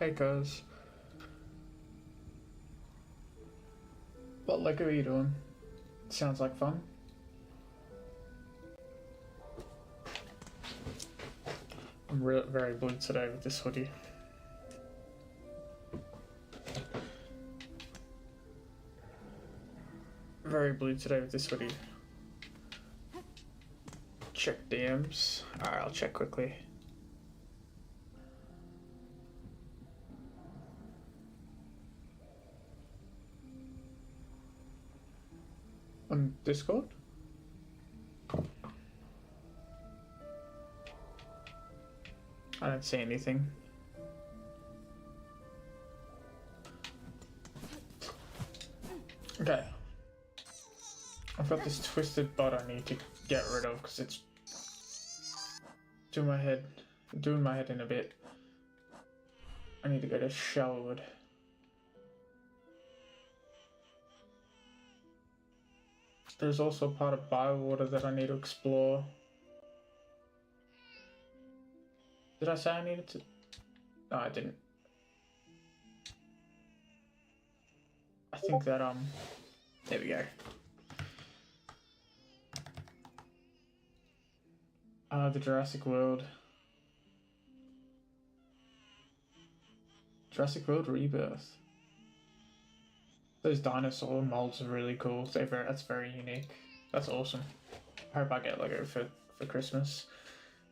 Hey cuz, what Lego are you doing? Sounds like fun. I'm very blue today with this hoodie. Very blue today with this hoodie. Check DMs. Alright, I'll check quickly. On Discord? I don't see anything. Okay. I've got this twisted butt I need to get rid of because it's doing my head in a bit. I need to go to Shelwood. There's also a part of Bywater that I need to explore. Did I say I needed to? No, I didn't. I think that, there we go. The Jurassic World. Jurassic World Rebirth. Those dinosaur molds are really cool. That's very unique. That's awesome. I hope I get Lego for Christmas.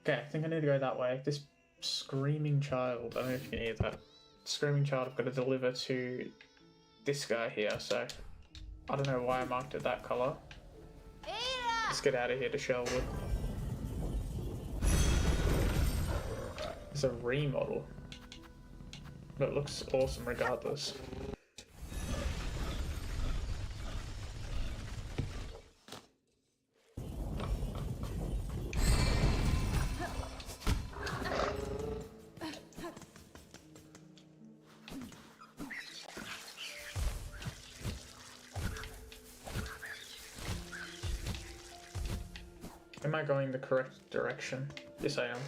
Okay, I think I need to go that way. This screaming child, I don't know if you can hear that. Screaming child I've got to deliver to this guy here, so I don't know why I marked it that colour. Let's get out of here to Shelwood. It's a remodel, but it looks awesome regardless. Am I going the correct direction? Yes, I am.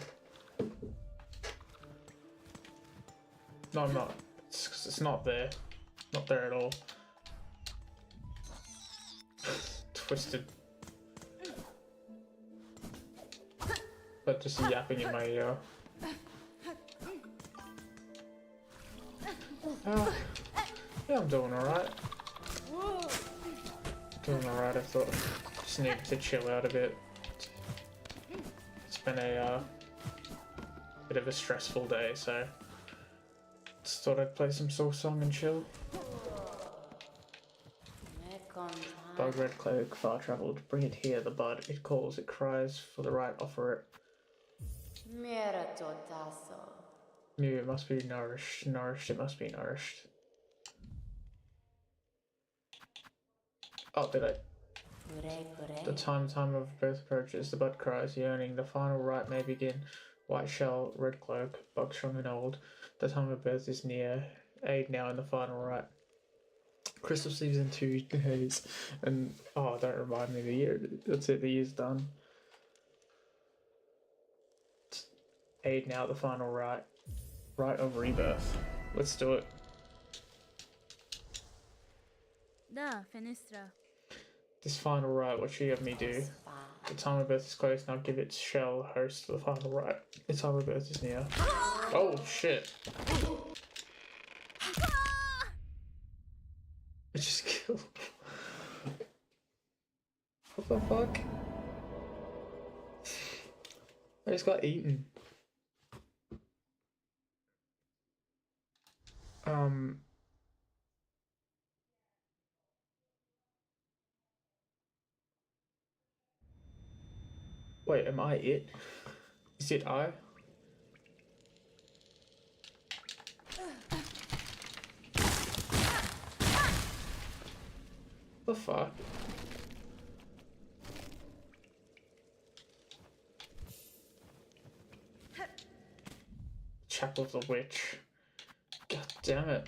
No, I'm not. It's not there. Not there at all. Twisted. But just yapping in my ear. Yeah, I'm doing alright. Doing alright, I thought. Just needed to chill out a bit. It's been a bit of a stressful day, so just thought I'd play some Soul Song and chill. Bug red cloak, far travelled, bring it here, the bud. It calls, it cries, for the right offer it. New, it must be nourished, nourished, it must be nourished. Oh, did I? The time of birth approaches, the bud cries, yearning, the final rite may begin. White shell, red cloak, bug strong and old. The time of birth is near, aid now in the final rite. Crystal sleeves in 2 days, and oh, don't remind me of the year. That's it, the year's done. Aid now the final rite. Rite of rebirth. Let's do it. Da, fenestra. This final rite, what should you have me do? The time of birth is close, now give its shell host to the final rite. The time of birth is near. Oh shit. I just killed. What the fuck? I just got eaten. Wait, am I it? Is it I? The fuck? Chapel of the Witch. God damn it.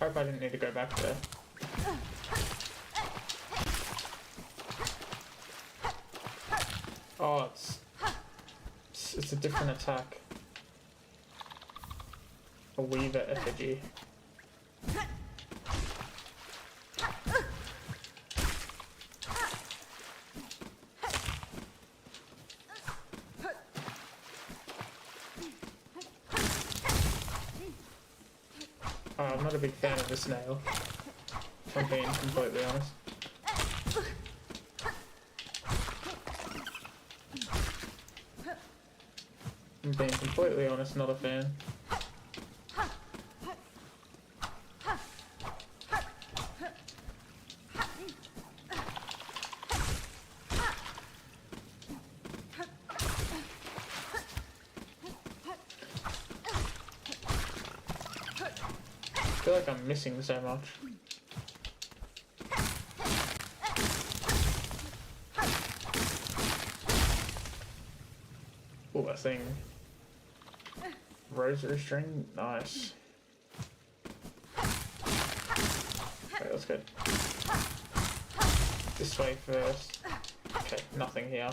Hope hope I didn't need to go back there. Oh, it's a different attack. A Weaver effigy. I'm not a big fan of the snail, if I'm being completely honest. I'm being completely honest, not a fan. I feel like I'm missing so much. Ooh, a thing. Rosary string, nice. Okay, that's good. This way first. Okay, nothing here.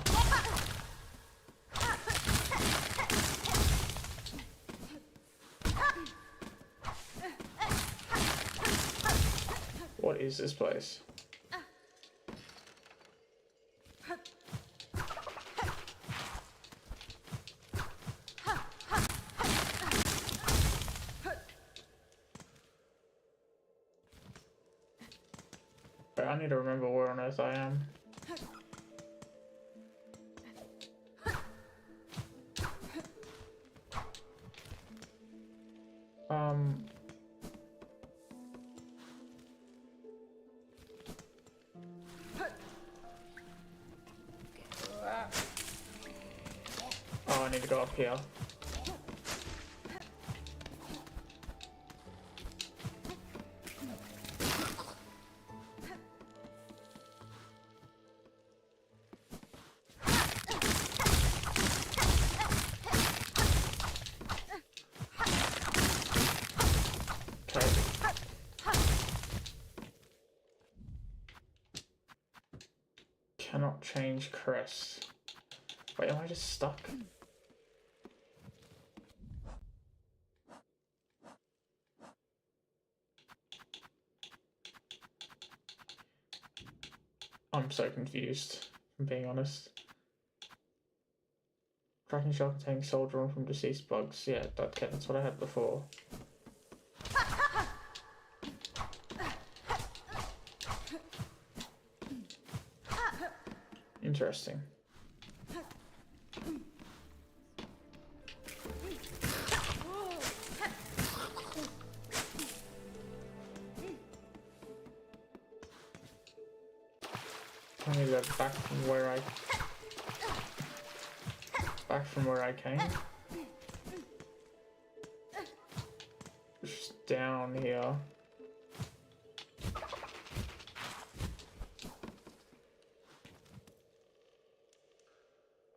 What is this place? I need to remember where on earth I am. Oh, I need to go up here. Cannot change crest. Wait, am I just stuck? I'm so confused, if I'm being honest. Cracking shell containing soul drawn from deceased bugs. Yeah, okay, that's what I had before. Interesting. I need to go back from where I came. Just down here.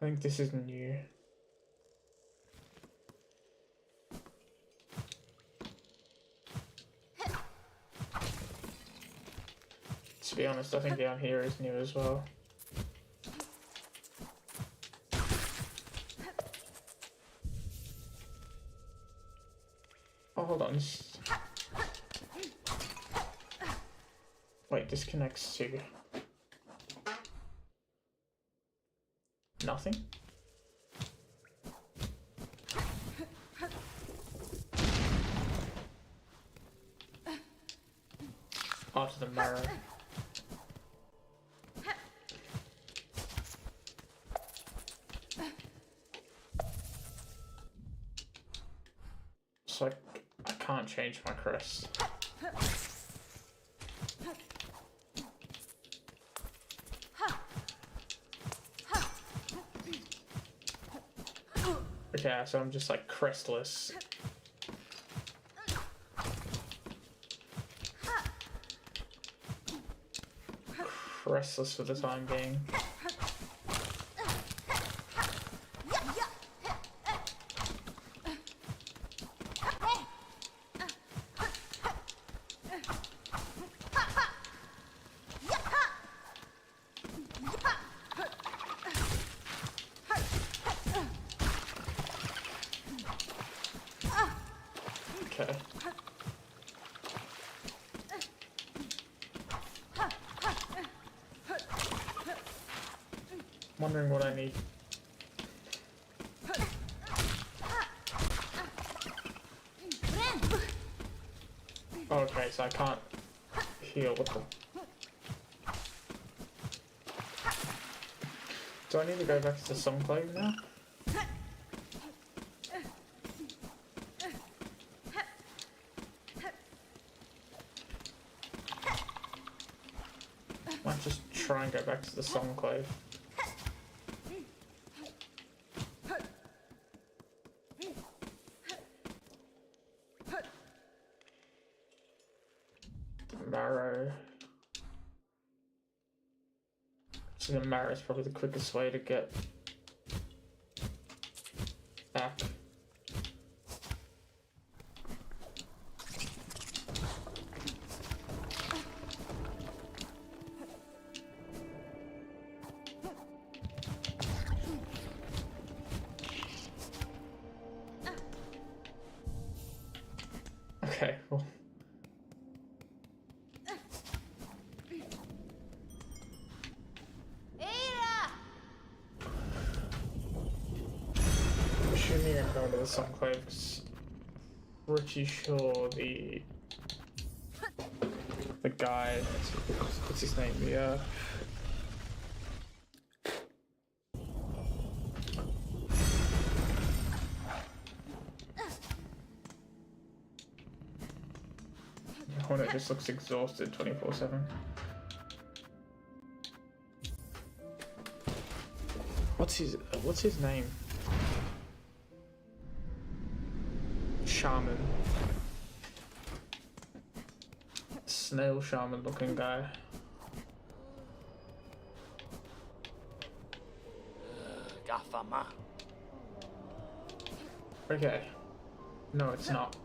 I think this is new. To be honest, I think down here is new as well. Oh, hold on. Wait, this connects to nothing? Oh, to the marrow. So I can't change my crest. Okay, so I'm just like crestless. Crestless for the time being. Wondering what I need. Okay, so I can't heal with them. Do I need to go back to the Sunclave now? Might just try and go back to the Sunclave. Marrow. So the marrow is probably the quickest way to get back. Okay, well. I'm assuming I'm going to the Sunclave because pretty sure the guy, what's his name? The Hornet just looks exhausted 24/7. What's his name? Shaman. Snail shaman looking guy. Gafama. Okay. No, it's not.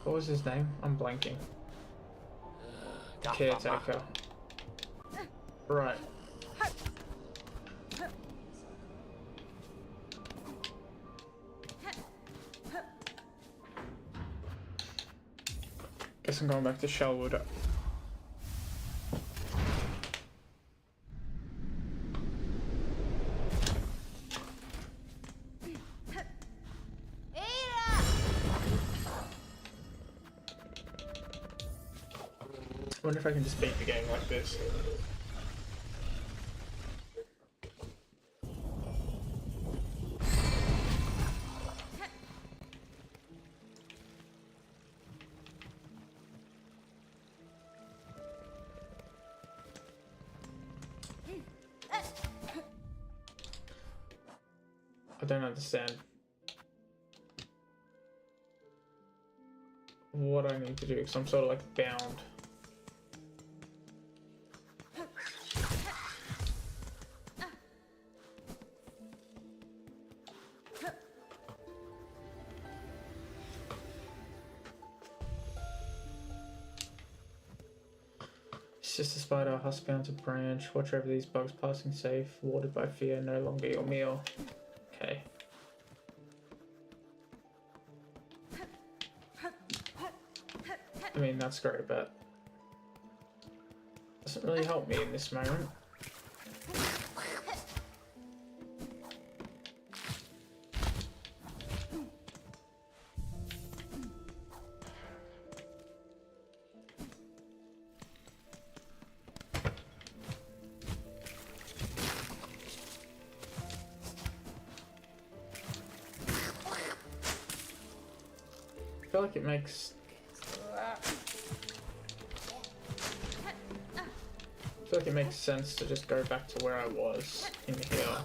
What was his name? I'm blanking. Caretaker. Right. Guess I'm going back to Shellwood. I wonder if I can just beat the game like this. I don't understand what I need to do because I'm sort of like bound. It's just a spider, husk bound to branch. Watch over these bugs passing safe. Watered by fear, no longer your meal. Okay. I mean, that's great, but doesn't really help me in this moment. I feel like it makes... I feel like it makes sense to just go back to where I was in here.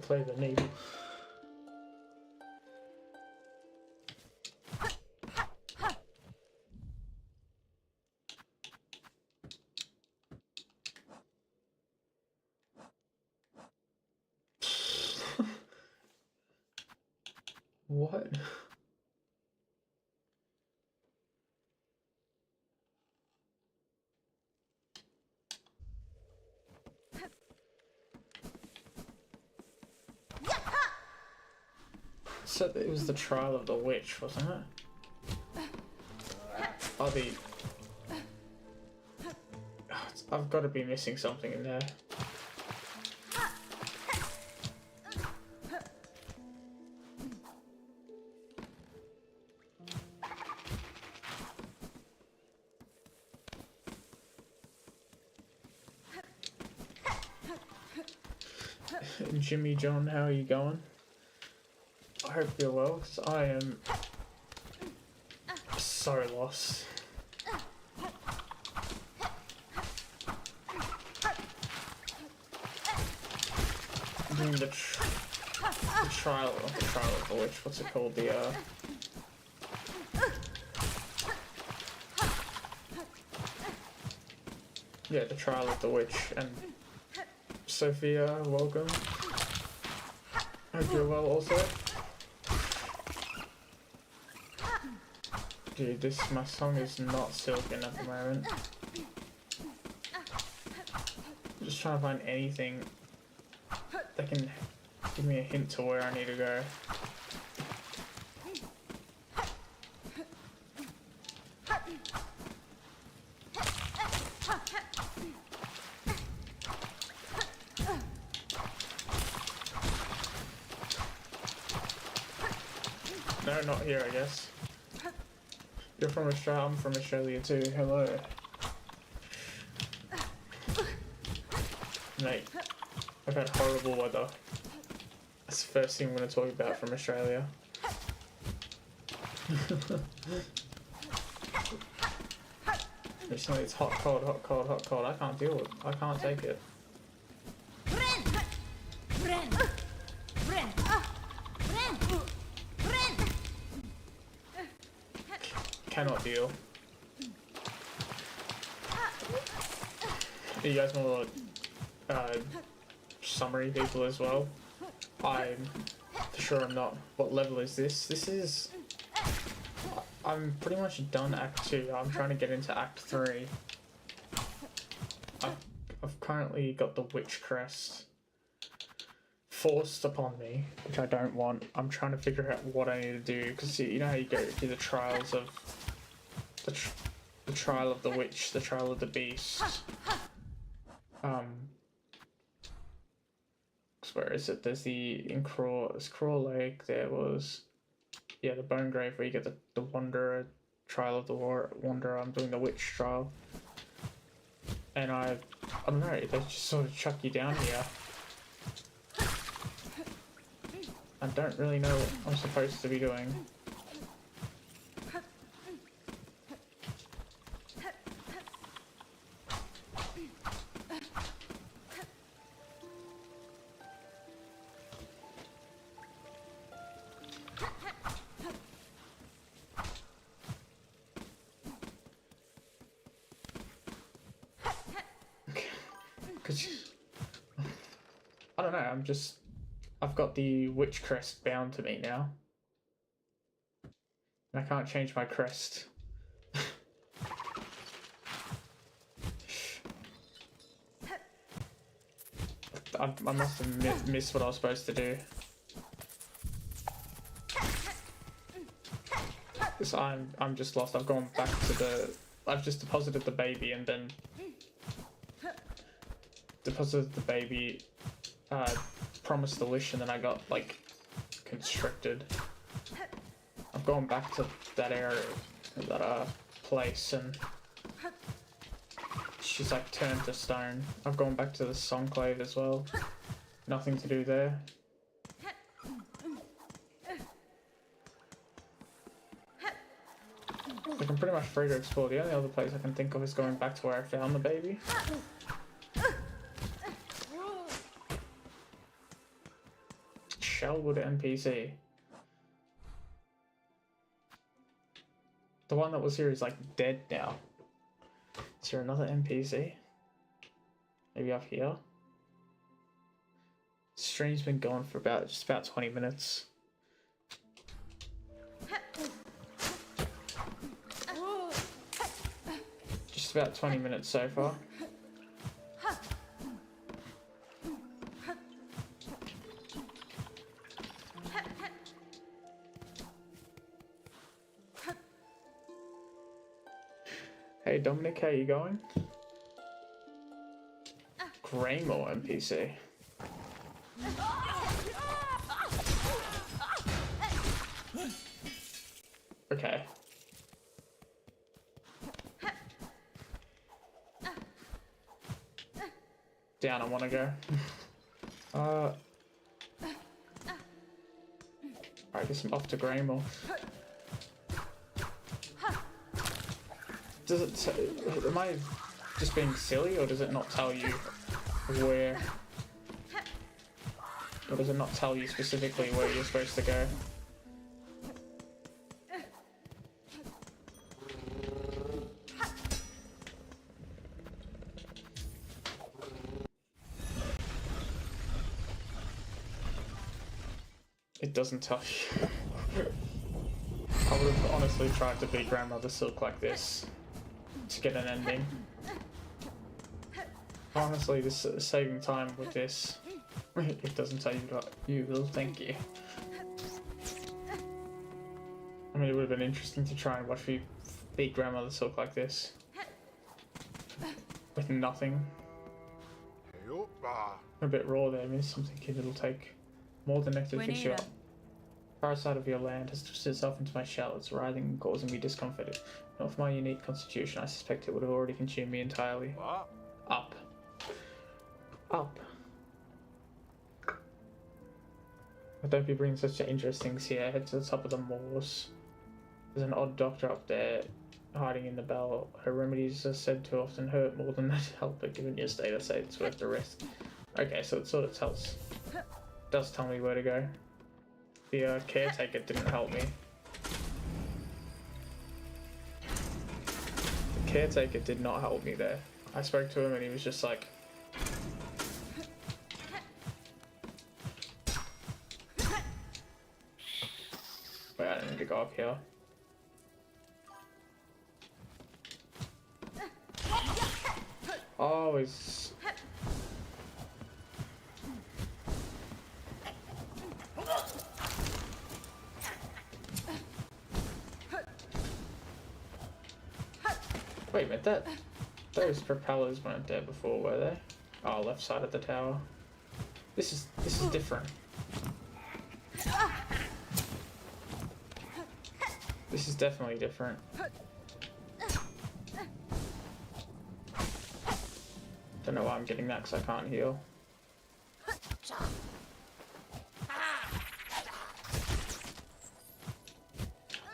Play the needle. What? So it was the trial of the witch, wasn't it? Oh, I've got to be missing something in there. Jimmy John, how are you going? I hope you're well, because I am so lost. I'm doing the trial of the witch, what's it called? Yeah, the trial of the witch, and Sophia, welcome. Hope you're well also. Dude, my song is not silken at the moment. I'm just trying to find anything that can give me a hint to where I need to go. No, not here, I guess. You're from Australia, I'm from Australia too. Hello. Mate, I've had horrible weather. That's the first thing I'm going to talk about from Australia. Recently it's hot, cold, hot, cold, hot, cold. I can't deal with it. I can't take it. Cannot deal. You guys more summary people as well. I'm for sure I'm not. What level is this? This is... I'm pretty much done Act 2. I'm trying to get into Act 3. I've currently got the Witch Crest forced upon me, which I don't want. I'm trying to figure out what I need to do, because you know how you go through the trials of... The trial of the witch, the trial of the beast. Where is it? There's there's Craw Lake, there was... Yeah, the Bone Grave where you get the Wanderer, Trial of the Wanderer. I'm doing the Witch Trial. And I don't know, they just sort of chuck you down here. I don't really know what I'm supposed to be doing. I don't know, I've got the witch crest bound to me now. And I can't change my crest. I must have missed what I was supposed to do. Because I'm just lost. I've gone back to I've just deposited the baby and then deposited the baby, promised the wish, and then I got like constricted. I've gone back to that area, that place, and she's like turned to stone. I've gone back to the Songclave as well. Nothing to do there. Like, I'm pretty much free to explore. The only other place I can think of is going back to where I found the baby. Shellwood NPC. The one that was here is like dead now. Is there another NPC? Maybe up here? Stream's been going for just about 20 minutes. Just about 20 minutes so far. Hey Dominic, how you going? Greymore NPC. Okay. Down, I want to go. Alright, I guess I'm off to Greymore. Does it say, am I just being silly, or does it not tell you where? Or does it not tell you specifically where you're supposed to go? It doesn't tell you. I would have honestly tried to beat Grandmother Silk like this to get an ending. Honestly, this saving time with this, it doesn't tell you what you will. Thank you. I mean, it would have been interesting to try and watch me beat Grandmother Silk like this with nothing. A bit raw there, miss. I'm thinking it'll take more than nectar to fix you up. Parasite of your land has twisted itself into my shell. It's writhing and causing me discomfort. Not for my unique constitution, I suspect it would have already consumed me entirely. Up. Up. But don't be bringing such dangerous things here. Head to the top of the moors. There's an odd doctor up there hiding in the bell. Her remedies are said to often hurt more than they help, but given your state, I say it's worth the risk. Okay, so it sort of does tell me where to go. The caretaker didn't help me. The caretaker did not help me there. I spoke to him and he was just like... Wait, I don't need to go up here. Oh, it's... Wait a minute, those propellers weren't there before, were they? Oh, left side of the tower. This is different. This is definitely different. Don't know why I'm getting that because I can't heal.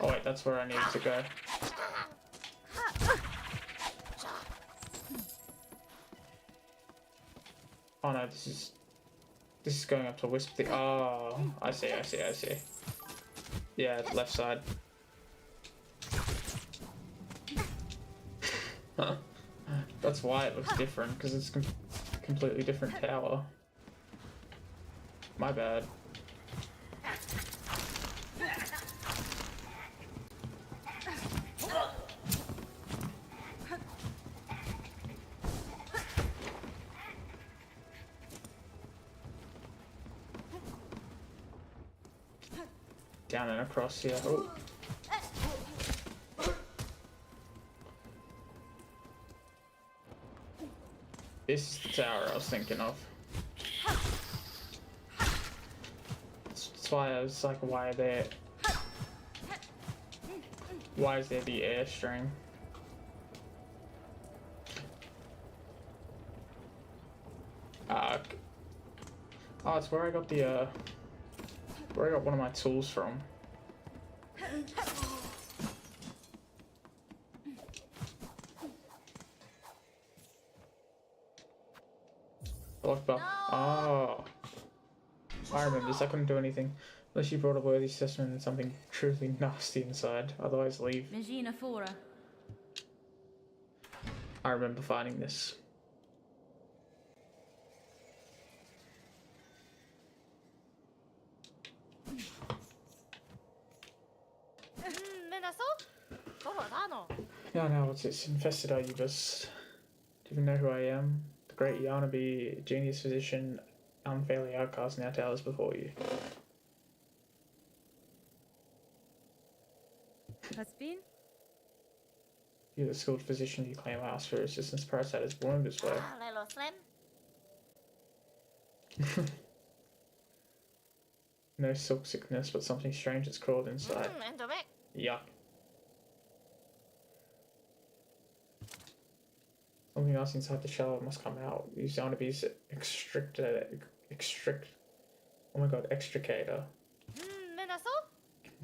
Oh wait, that's where I need to go. Oh no, this is going up to Wisp the... Oh, I see. Yeah, left side. That's why it looks different, because it's a completely different tower. My bad. Down and across here. Oh. This is the tower I was thinking of. That's why I was like, why is there the airstream? Oh, it's where I got the where I got one of my tools from. Locked up. Oh. I remember this. I couldn't do anything unless you brought a worthy specimen and something truly nasty inside. Otherwise, leave. Magina Fora. I remember finding this. Yeah, no, it's infested Aubus. Do you even know who I am? The great Yarnaby, genius physician, unfairly outcast in our towers before you. Has been? You're the skilled physician you claim asked for assistance. Parasite is born this way. Lelo Slim. No silk sickness, but something strange has crawled inside. Endomek. Yuck. Something else inside the shell must come out. Use the Anabe's oh my god, extricator. Minaso.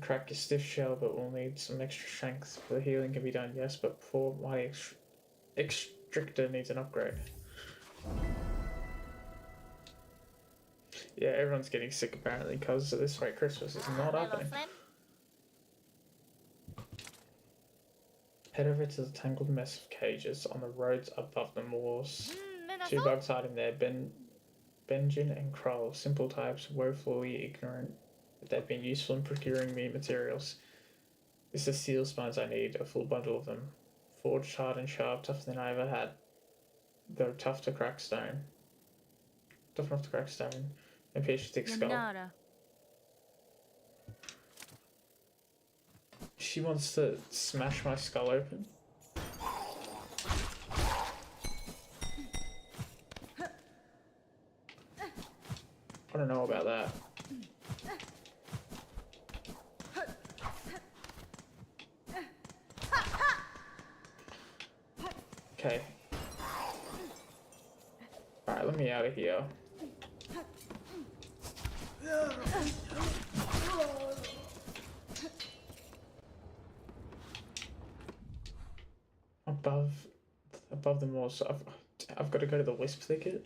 Crack your stiff shell, but we'll need some extra strength. The healing can be done, yes, but poor mighty extractor needs an upgrade. Yeah, everyone's getting sick apparently because of this way Christmas is not happening. Slim. Head over to the tangled mess of cages on the roads above the moors. Two Minaso. bugs hiding there, Benjin and Kroll, simple types, woefully ignorant, but they've been useful in procuring me materials. This is seal spines I need, a full bundle of them. Forged hard and sharp, tougher than I ever had. Though tough to crack stone. Tough enough to crack stone. And pierce thick skull. Yanara. She wants to smash my skull open. I don't know about that. Okay. Alright, let me out of here. Above the moor, so I've got to go to the wisp thicket.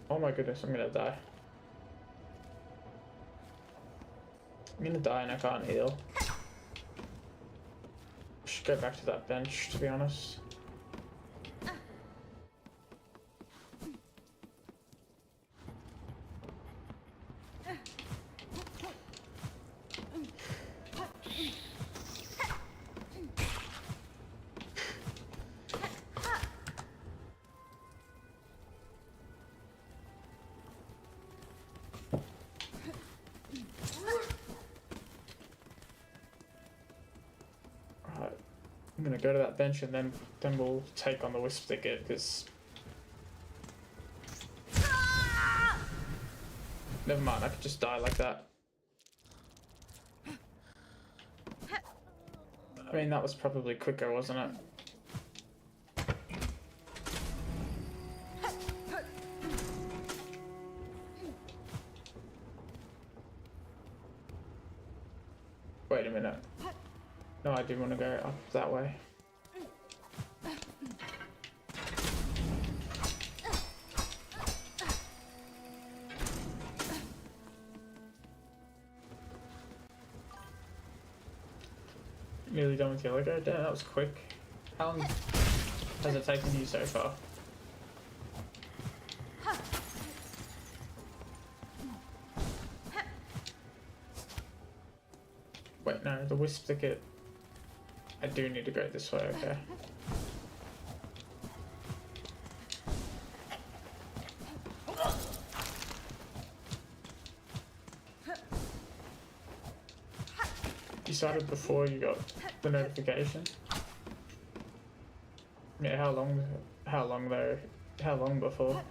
Oh my goodness, I'm gonna die. I'm gonna die and I can't heal. I should go back to that bench, to be honest. I'm gonna go to that bench and then we'll take on the wisp thicket because never mind, I could just die like that. I mean, that was probably quicker, wasn't it? Wait a minute. No, I do want to go up that way. Nearly done with yellow go. Damn, that was quick. How long has it taken you so far? Wait, no, the wisp thicket. I do need to go this way, okay. You started before you got the notification? Yeah, how long before?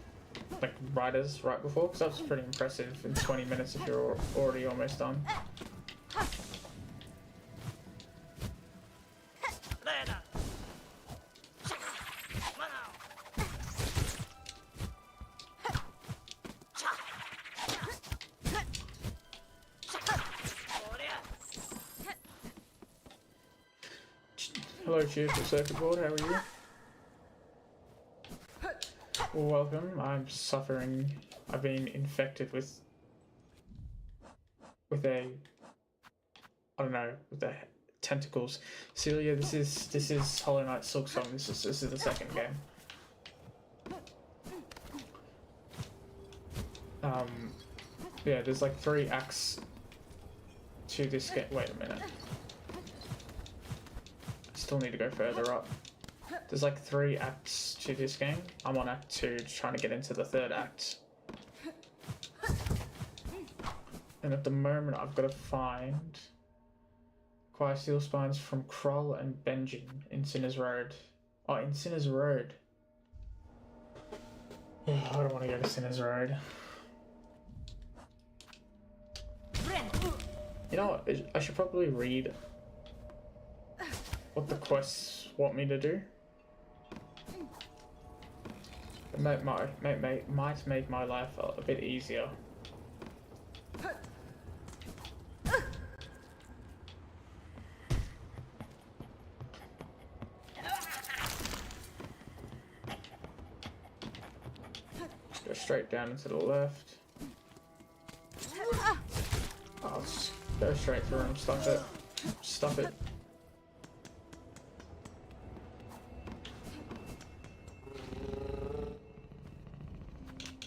Like right before? Because that's pretty impressive in 20 minutes if you're already almost done. Hello, cheers for circuit board, how are you? Well, welcome. I'm suffering. I've been infected with a, I don't know, with the tentacles. Celia, this is Hollow Knight Silksong. This is the second game. Yeah, there's like 3 acts to this game. Wait a minute. Still need to go further up. There's like 3 acts to this game. I'm on act 2, trying to get into the 3rd act. And at the moment, I've got to find acquire steel spines from Kroll and Benjin in Sinner's Road. Oh, in Sinner's Road. I don't want to go to Sinner's Road. You know what? I should probably read what the quests want me to do. It might make my life a bit easier. Go straight down and to the left. I'll just go straight through and stuff it. Stuff it.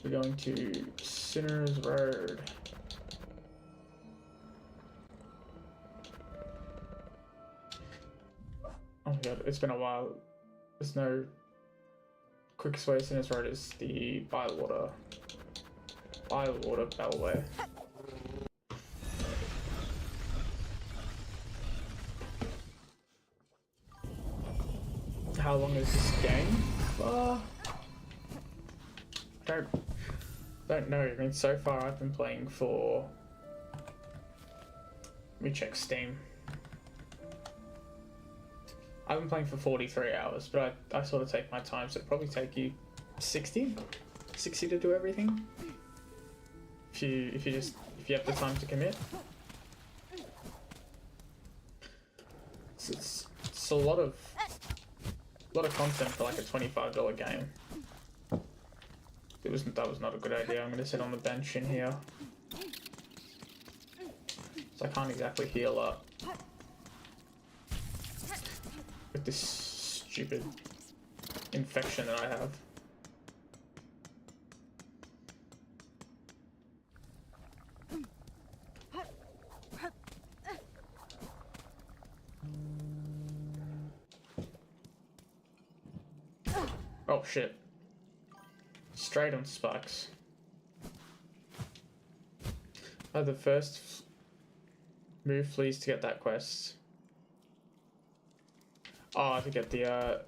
We're going to Sinner's Road. Oh my god, it's been a while. There's no quickest way to Sinner's Road is the Bywater Bellway. How long is this game? Don't know. I mean, so far I've been playing for. Let me check Steam. I've been playing for 43 hours, but I sort of take my time, so it'd probably take you 60 to do everything. If you have the time to commit. It's a lot of content for like a $25 game. That was not a good idea. I'm gonna sit on the bench in here. So I can't exactly heal up with this stupid infection that I have. Oh shit. Straight on spikes. Oh, the first move flees to get that quest. Oh, to get the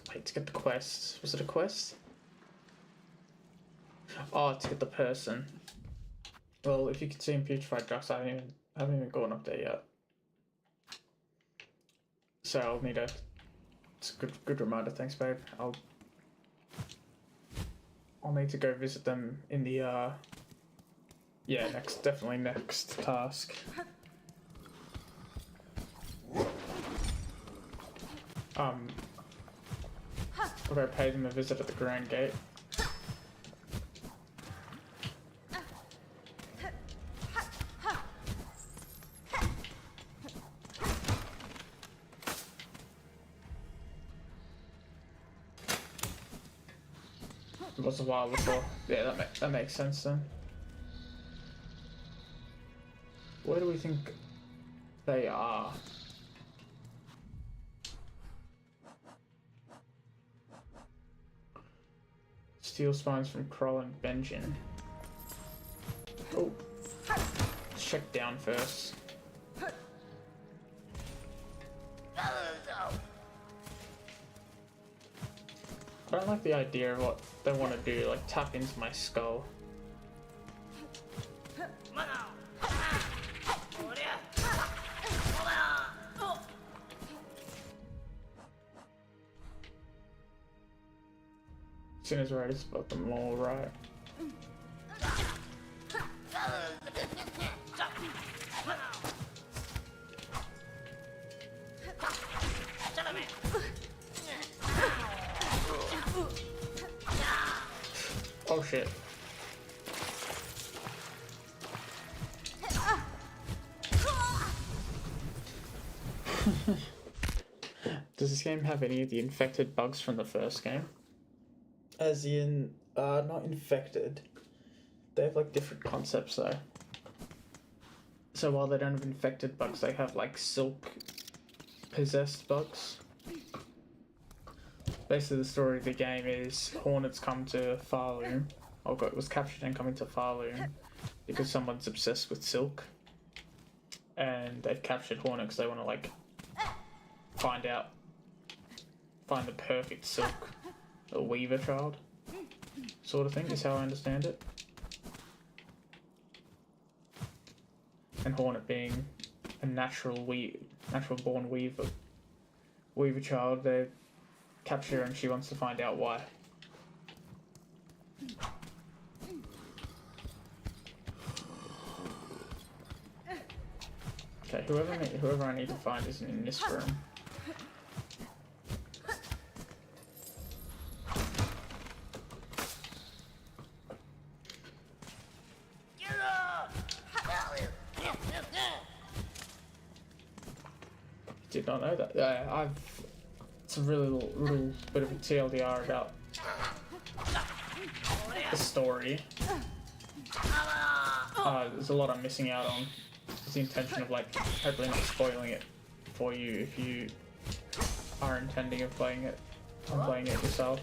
wait, to get the quest. Was it a quest? Oh, to get the person. Well, if you can see in Putrefied Ducks, I haven't even gone up there yet. So I'll need a. It's a good reminder. Thanks, babe. I'll need to go visit them in the yeah, definitely next task. I'll go pay them a visit at the Grand Gate. It was a while before. Yeah, that makes sense then. Where do we think they are? Steel spines from Kroll and Benjin. Oh, let's check down first. I don't like the idea of what they want to do, like tap into my skull. As soon as we're ready to spot them all right. Oh shit. Does this game have any of the infected bugs from the first game? As in, not infected. They have like different concepts though. So while they don't have infected bugs, they have like silk possessed bugs. Basically the story of the game is Hornets come to Falu was captured and coming to Farloom because someone's obsessed with silk, and they've captured Hornet because they want to like find the perfect silk, a weaver child, sort of thing. Is how I understand it. And Hornet being a natural born weaver child, they capture her and she wants to find out why. Okay, whoever I need to find is in this room. Did not know that. It's a really little bit of a TLDR about the story. There's a lot I'm missing out on. It's the intention of like hopefully not spoiling it for you if you are intending of playing it yourself.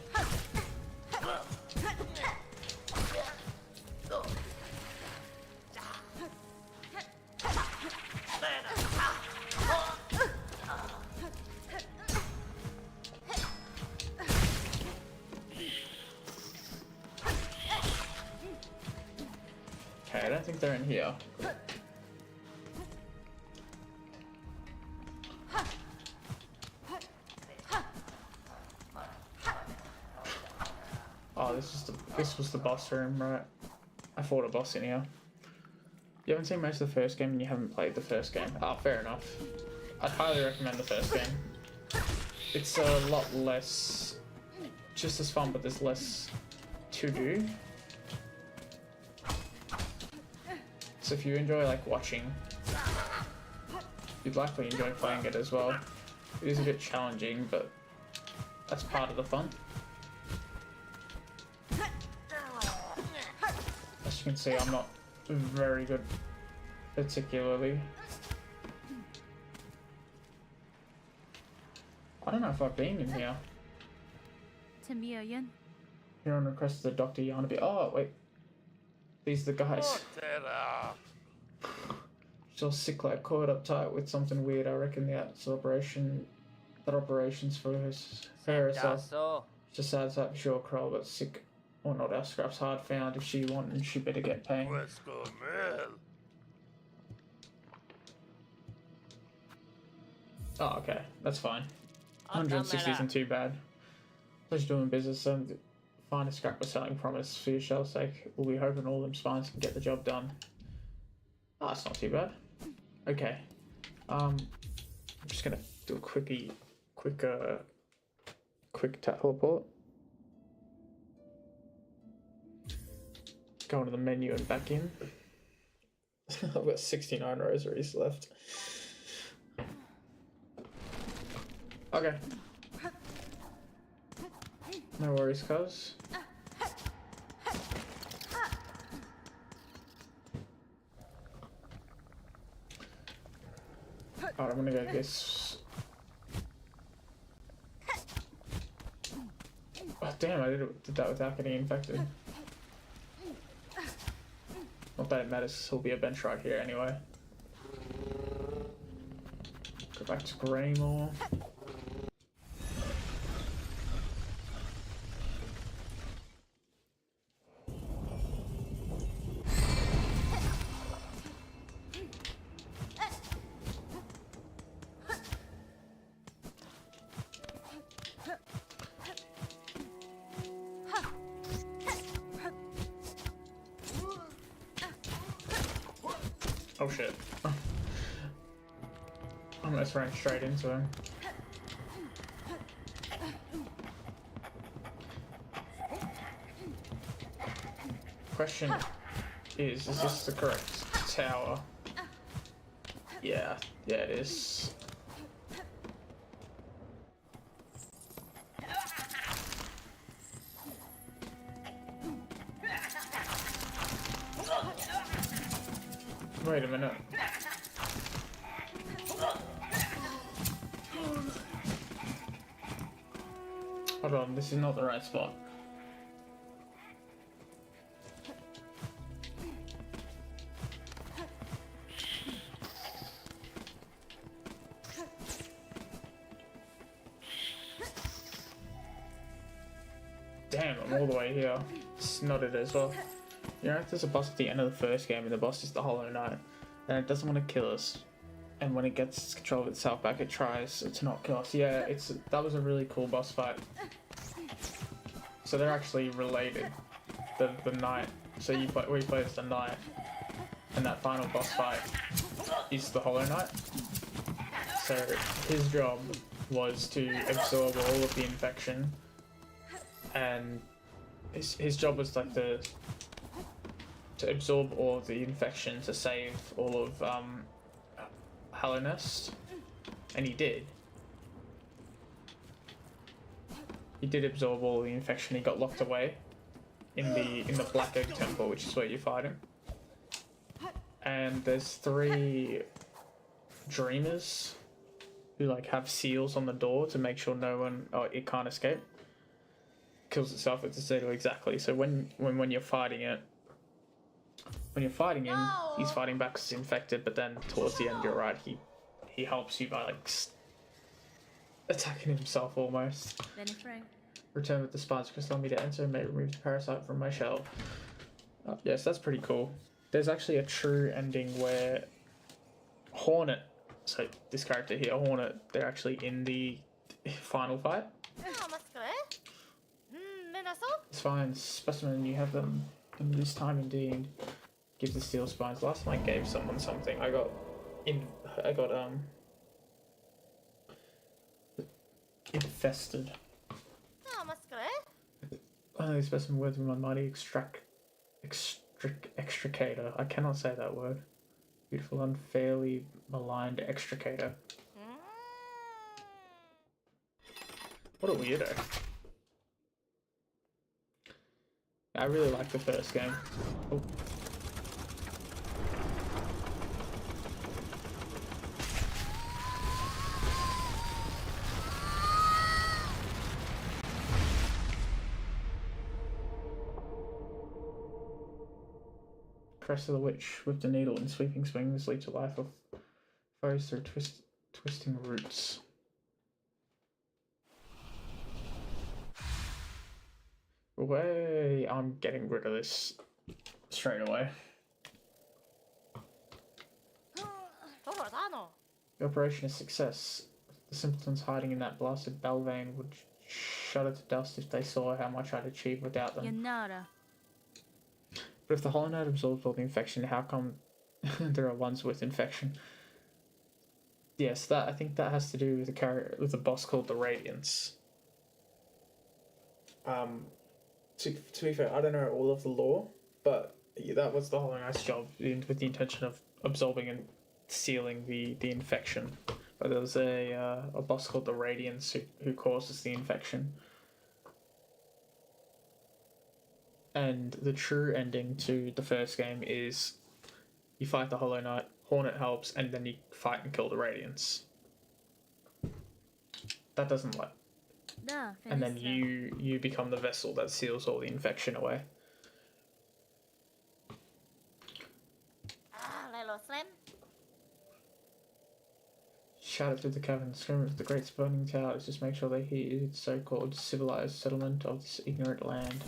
Okay, I don't think they're in here. Oh, this was the boss room, right? I fought a boss in here. You haven't seen most of the first game and you haven't played the first game. Oh, fair enough. I'd highly recommend the first game. It's a lot less, just as fun, but there's less to do. So if you enjoy like watching, you'd likely enjoy playing it as well. It is a bit challenging, but that's part of the fun. As you can see, I'm not very good particularly. I don't know if I've been in here. Timiyan. Here on request of the Dr. Yarnaby. Oh, wait. These are the guys. Still sick like caught up tight with something weird. I reckon that operation's for her herself. Just sad type sure Kroll, but sick or not our scraps hard found. If she wanted, she better get paying. Oh, okay. That's fine. 160 isn't too bad. Pleasure doing business and find a scrap we're selling promise for your shell's sake. We'll be hoping all them spines can get the job done. Oh, that's not too bad. Okay. I'm just gonna do a quick teleport. Go into the menu and back in. I've got 69 rosaries left. Okay. No worries, cuz. Alright, I'm gonna go this. Oh, damn, I did that without getting infected. Not that it matters, he'll be a bench right here anyway. Go back to Greymore. Oh shit. I almost ran straight into him. Question is this the correct tower? Yeah, it is. Wait a minute. Hold on, this is not the right spot. Damn, I'm all the way here. It's not it as well. You know, there's a boss at the end of the first game, and the boss is the Hollow Knight, and it doesn't want to kill us. And when it gets control of itself back, it tries to not kill us. Yeah, that was a really cool boss fight. So they're actually related. The knight. So we play as the knight, and that final boss fight is the Hollow Knight. So his job was to absorb all of the infection, and his job was like to absorb all of the infection to save all of Hallownest, and he did. He did absorb all the infection. He got locked away in the Black Egg Temple, which is where you fight him. And there's 3 dreamers who like have seals on the door to make sure it can't escape. Kills itself with the seal exactly. So when you're fighting it, him, he's fighting back 'cause he's infected. But then towards the end, you're right. He helps you by like attacking himself almost. Return with the spines crystal me to enter and may remove the parasite from my shell. Yes, that's pretty cool. There's actually a true ending where Hornet, so this character here, Hornet, they're actually in the final fight. It's fine, specimen, you have them in this time indeed. Give the steel spines. Last time I gave someone something, I got infested. Only specimen words with my mighty extricator. I cannot say that word. Beautiful, unfairly maligned extricator. What a weirdo. I really like the first game. Oh. Crest of the Witch with the needle and sweeping swings lead to life of foes through twisting roots. Way, I'm getting rid of this straight away. The operation is a success. The simpletons hiding in that blasted Belvane would shudder to dust if they saw how much I'd achieved without them. Yanara. But if the Hollow Knight absorbs all the infection, how come there are ones with infection? Yes, I think that has to do with a boss called the Radiance. To be fair, I don't know all of the lore, but that was the Hollow Knight's job, with the intention of absorbing and sealing the infection. But there was a boss called the Radiance who causes the infection. And the true ending to the first game is you fight the Hollow Knight, Hornet helps, and then you fight and kill the Radiance. That doesn't like. And then you become the vessel that seals all the infection away. Shout through the cavern, scream of the great burning towers, just make sure they hear its so-called civilized settlement of this ignorant land.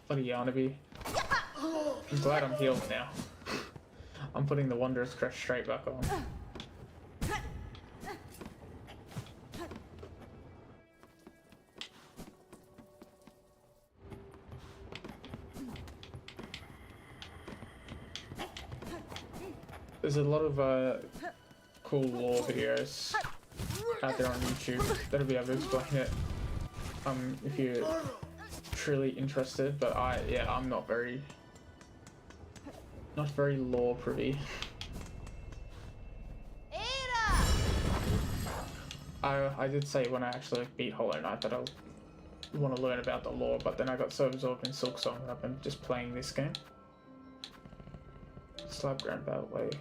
Bloody Yarnaby. I'm glad I'm healed now. I'm putting the Wondrous Crest straight back on. There's a lot of cool lore videos out there on YouTube that'll be able to explain it if you're truly interested, but I'm not very lore privy. I did say when I actually beat Hollow Knight that I want to learn about the lore, but then I got so absorbed in Silksong that I've been just playing this game. Slab Grand Beltway.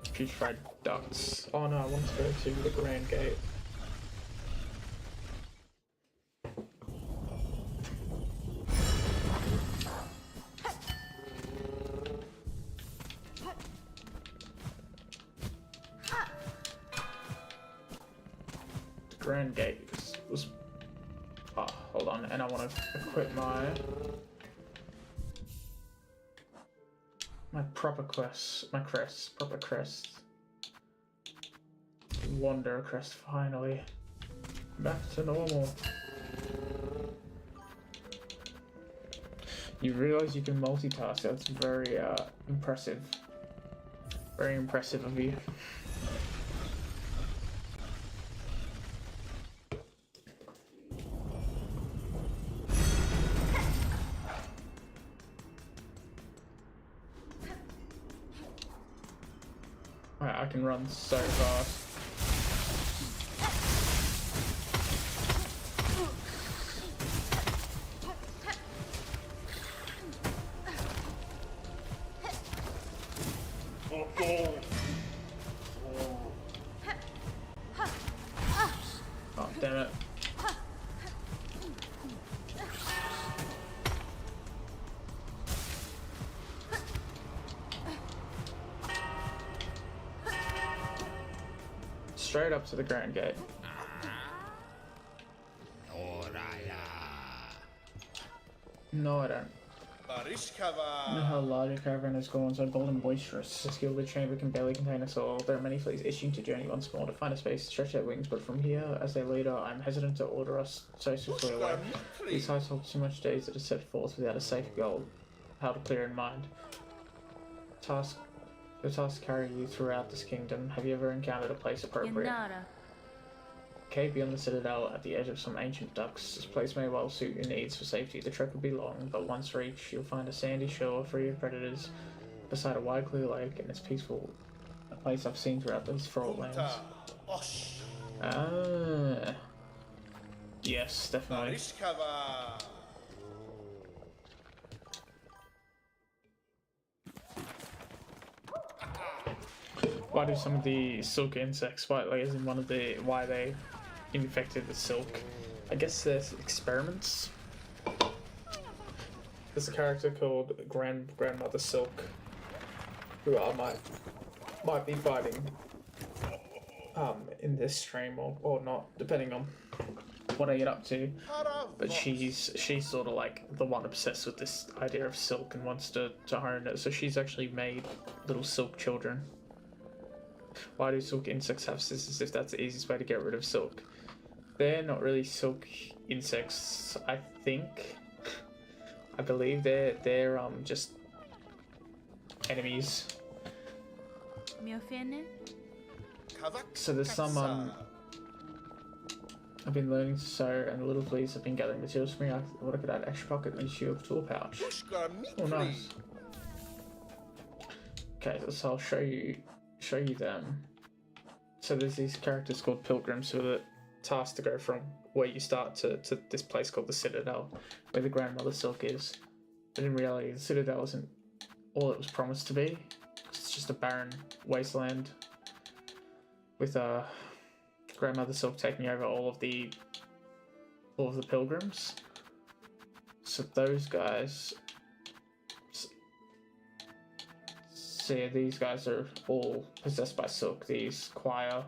Putrefied Ducts. Oh no, I want to go to the Grand Gate. Grand Gate was oh, hold on, and I want to equip my proper quest, proper crest. Wanderer crest, finally. Back to normal. You realize you can multitask, that's very impressive. Very impressive of you. I can run so fast. Oh, damn it. Straight up to the Grand Gate. No, I don't. You know how large a caravan has grown, so bold and boisterous. The skilled chamber can barely contain us all. There are many fleets itching to journey once more to find a space to stretch their wings, but from here, as their leader, I'm hesitant to order us so swiftly away. These heights hold too much days that are set forth without a safe goal, how to clear in mind. The task carry you throughout this kingdom. Have you ever encountered a place appropriate? Yanara. Cave beyond the citadel at the edge of some ancient docks. This place may well suit your needs for safety. The trek will be long, but once reached, you'll find a sandy shore free of predators beside a wide clear lake, and it's peaceful. A place I've seen throughout these fraught lands. Ah. Yes, definitely. Why do some of the silk insects, why they infected with silk? I guess there's experiments. There's a character called Grandmother Silk, who I might be fighting in this stream or not, depending on what I get up to. But she's sort of like the one obsessed with this idea of silk and wants to hone it. So she's actually made little silk children. Why do silk insects have scissors if that's the easiest way to get rid of silk? They're not really silk insects, I think. I believe they're just enemies. Miofene? So there's some I've been learning to sew, and the little fleas have been gathering materials for me. What I could add extra pocket and issue of tool pouch. Oh, nice. Okay, so I'll show you them. So there's these characters called pilgrims who are the tasked to go from where you start to this place called the Citadel, where the Grandmother Silk is. But in reality, the Citadel isn't all it was promised to be. It's just a barren wasteland with Grandmother Silk taking over all of the pilgrims. So those guys. So yeah, these guys are all possessed by silk. These choir,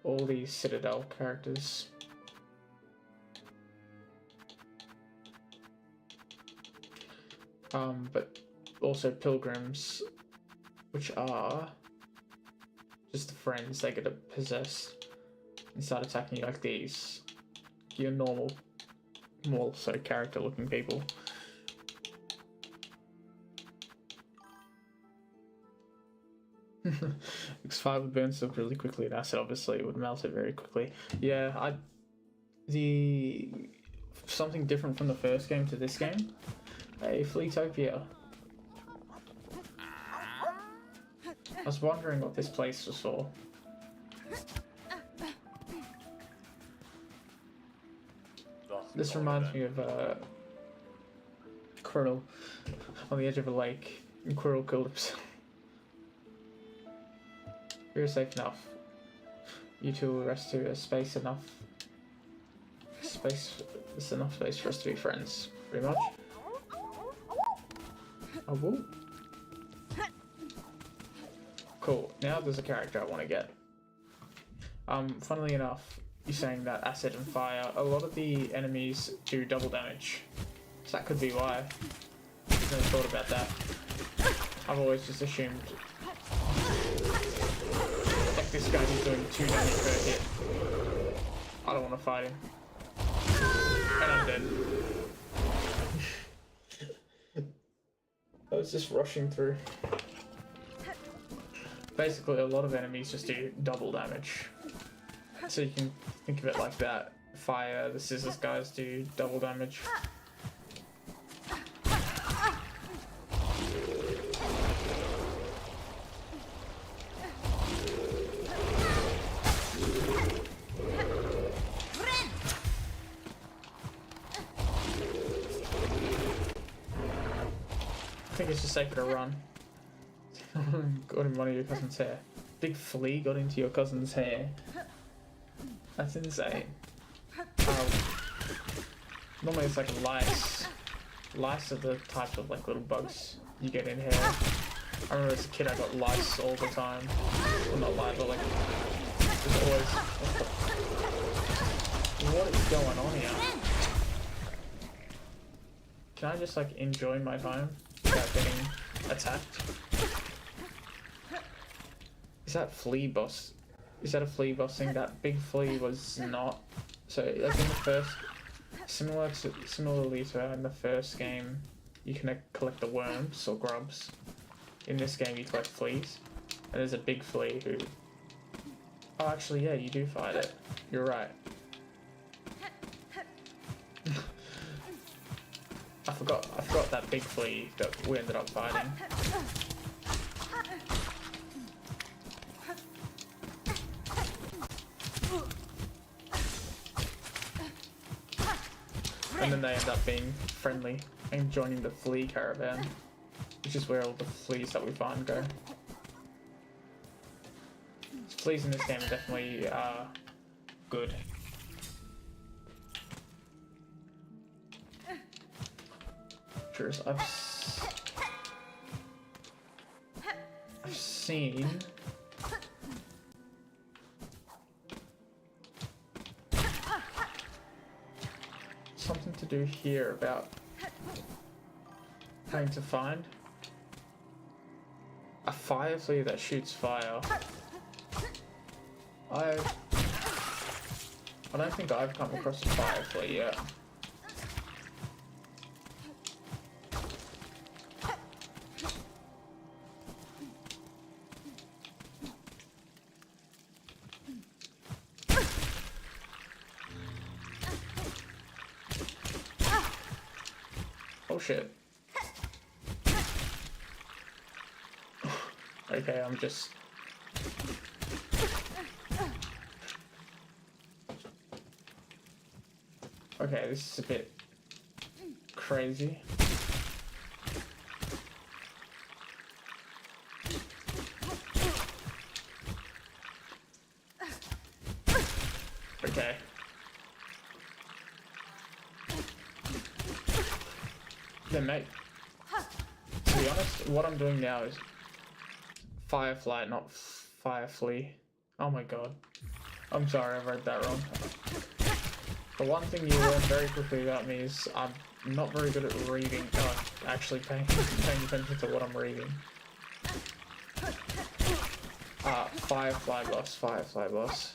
all these Citadel characters. But also pilgrims, which are just the friends. They get to possess and start attacking you like these. Your normal, more so character-looking people. X5 would burn silk really quickly, and acid obviously would melt it very quickly. Yeah, something different from the first game to this game. Hey, Fleetopia. I was wondering what this place was for. This reminds me of Quirrell on the edge of a lake, and Quirrell killed himself. You're safe enough. You two will rest to a space enough. There's enough space for us to be friends, pretty much. Oh, whoa. Cool. Now there's a character I want to get. Funnily enough, you're saying that acid and fire, a lot of the enemies do double damage. So that could be why. I've never thought about that. I've always just assumed like this guy is doing 2 damage per hit. I don't want to fight him. And I'm dead. I was just rushing through. Basically, a lot of enemies just do double damage. So you can think of it like that. Fire, the scissors guys do double damage. I think it's just safer to run. Got in one of your cousin's hair. Big flea got into your cousin's hair. That's insane. Normally it's like lice. Lice are the type of like little bugs you get in hair. I remember as a kid I got lice all the time. Well, not lice, but like there's always. What is going on here? Can I just like enjoy my time without getting attacked? Is that flea boss? Is that a flea boss thing? That big flea was not. So like in the first, similarly to in the first game, you can collect the worms or grubs. In this game, you collect fleas, and there's a big flea who. Oh, actually, yeah, you do fight it. You're right. I forgot that big flea that we ended up fighting. And then they end up being friendly and joining the flea caravan, which is where all the fleas that we find go. Fleas in this game are definitely good. I've seen something to do here about having to find a fire flea that shoots fire. I don't think I've come across a fire flea yet. Oh shit. Okay, I'm just... Okay, this is a bit crazy. Okay. Then mate, to be honest, what I'm doing now is Firefly, not Fire Flea. Oh my god. I'm sorry, I read that wrong. The one thing you learn very quickly about me is I'm not very good at reading, actually paying attention to what I'm reading. Firefly boss.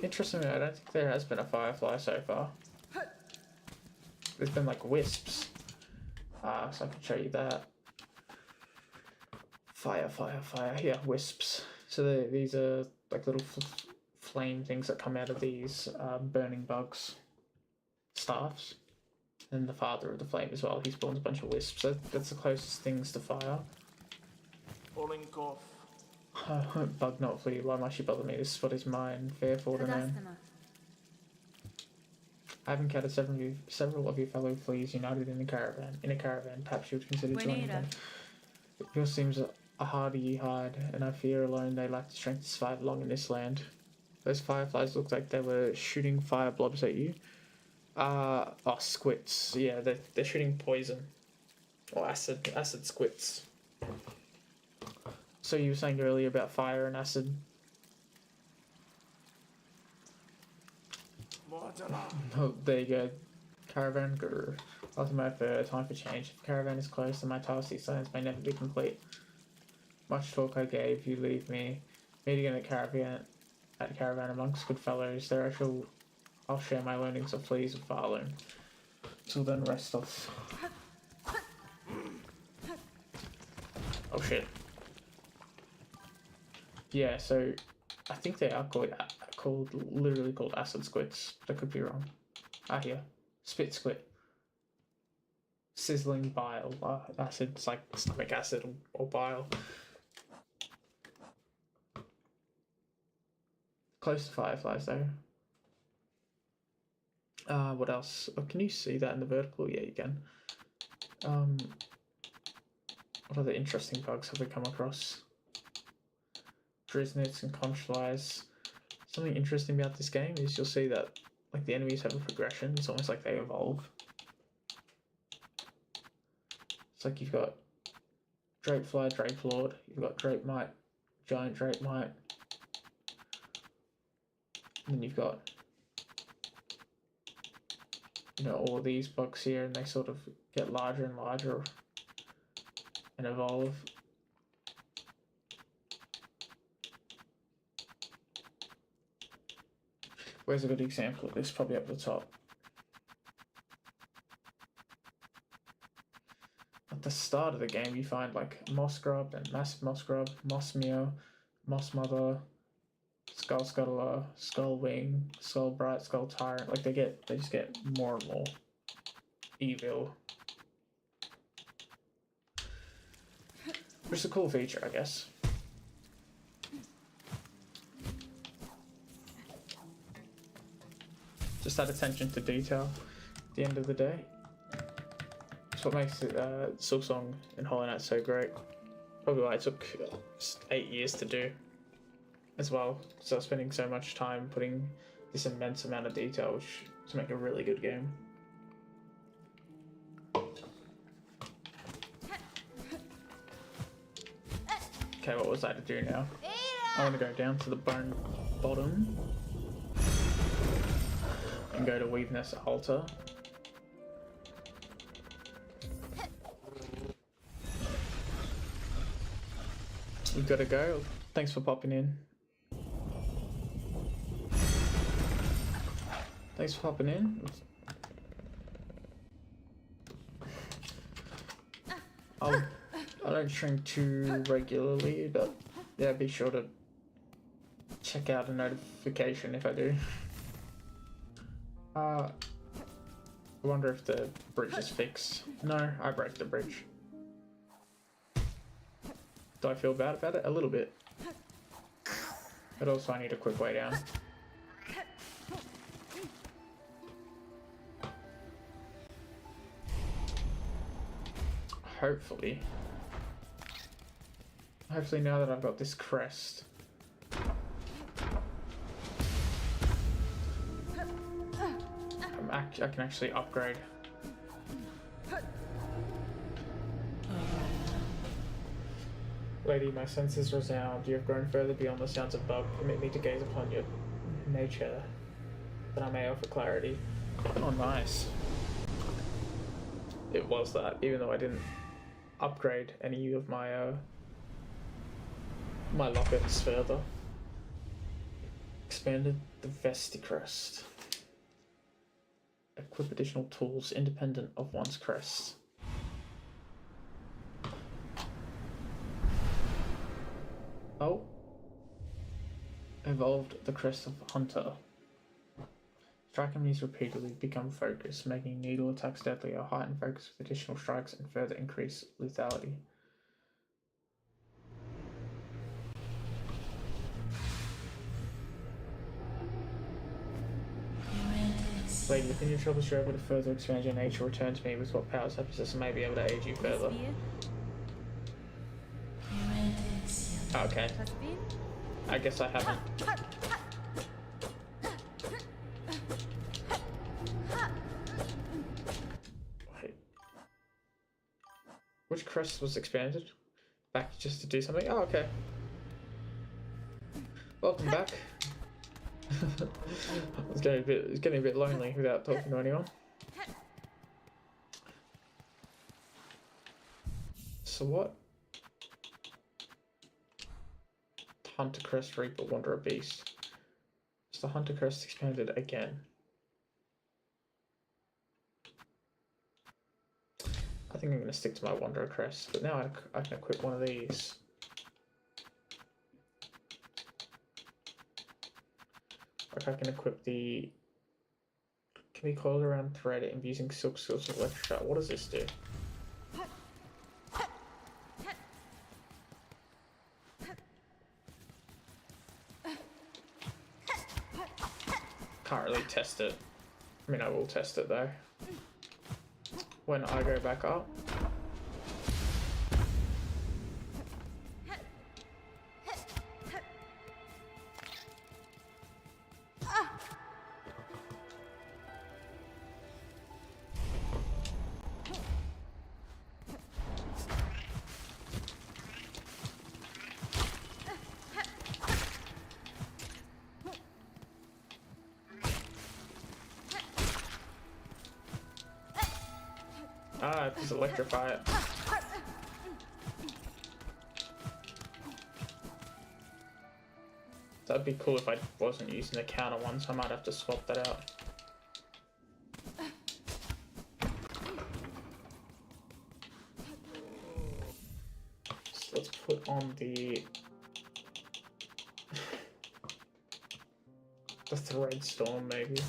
Interestingly, I don't think there has been a firefly so far. There's been like wisps. So I can show you that. Fire. Yeah, wisps. So these are like little flame things that come out of these burning bugs. Staffs. And the father of the flame as well. He spawns a bunch of wisps. So that's the closest things to fire. Falling cough. Bug not flea, why must you bother me? This spot is mine, fair for the name. I have encountered several of your fellow fleas united in a caravan. Perhaps you would consider joining them. Yours seems a hardy hide, and I fear alone they lack the strength to survive long in this land. Those fireflies looked like they were shooting fire blobs at you. Squits. Yeah, they're shooting poison. Or acid squits. So you were saying earlier about fire and acid. Oh, there you go. Caravan Guru. Ultimate for time for change. If caravan is close, then my task silence may never be complete. Much talk I gave, you leave me. Meeting at caravan amongst good fellows. There I'll share my learnings of fleas and Farloom. Till then, rest off. Oh shit. Yeah, so I think they are literally called acid squits. I could be wrong. Here. Spit squid. Sizzling bile. Acid, it's like stomach acid or bile. Close to fireflies though. What else? Oh, can you see that in the vertical? Yeah, you can. What other interesting bugs have we come across? Drizznits and conch flies. Something interesting about this game is you'll see that like the enemies have a progression. It's almost like they evolve. It's like you've got Drapefly, Drapelord, you've got Drapemite, Giant Drapemite, and then you've got, you know, all of these bugs here, and they sort of get larger and larger and evolve. Where's a good example of this? Probably up the top. At the start of the game, you find like Moss Grub and Massive Moss Grub, Moss Meow, Moss Mother, Skull Scuttler, Skull Wing, Skull Bright, Skull Tyrant. Like they just get more and more evil. Which is a cool feature, I guess. Just that attention to detail at the end of the day. That's what makes it, Silksong and Hollow Knight so great. Probably why it took 8 years to do as well. So I was spending so much time putting this immense amount of detail to make a really good game. Okay, what was I to do now? I want to go down to the bottom and go to Weaveness Altar. You gotta go. Thanks for popping in. Thanks for popping in. I don't drink too regularly, but yeah, be sure to check out a notification if I do. I wonder if the bridge is fixed. No, I broke the bridge. Do I feel bad about it? A little bit. But also I need a quick way down. Hopefully now that I've got this crest, I can actually upgrade. Lady, my senses resound. You have grown further beyond the sounds above. Permit me to gaze upon your nature, that I may offer clarity. Oh, nice. It was that, even though I didn't upgrade any of my my lockets further. Expanded the Vesticrest. Equip additional tools independent of one's crest. Oh. Evolved the Crest of Hunter. Strike enemies repeatedly, become focused, making needle attacks deadlier, heighten focus with additional strikes, and further increase lethality. Lady, within your troubles, you're able to further expand your nature. Return to me with what powers I possess and may be able to aid you further. Okay. I guess I haven't. Wait. which crest was expanded? Back just to do something? Oh, okay. Welcome back. It's getting a bit lonely without talking to anyone. So what? Hunter Crest, Reaper, Wanderer, Beast. Is the Hunter Crest expanded again? I think I'm going to stick to my Wanderer Crest, but now I can equip one of these. Like I can equip the... Can be coiled around thread and using silk skills with electric. What does this do? Can't really test it. I mean, I will test it though. When I go back up. Ah, just electrify it. That'd be cool if I wasn't using the counter one, so I might have to swap that out. So let's put on the thread storm maybe.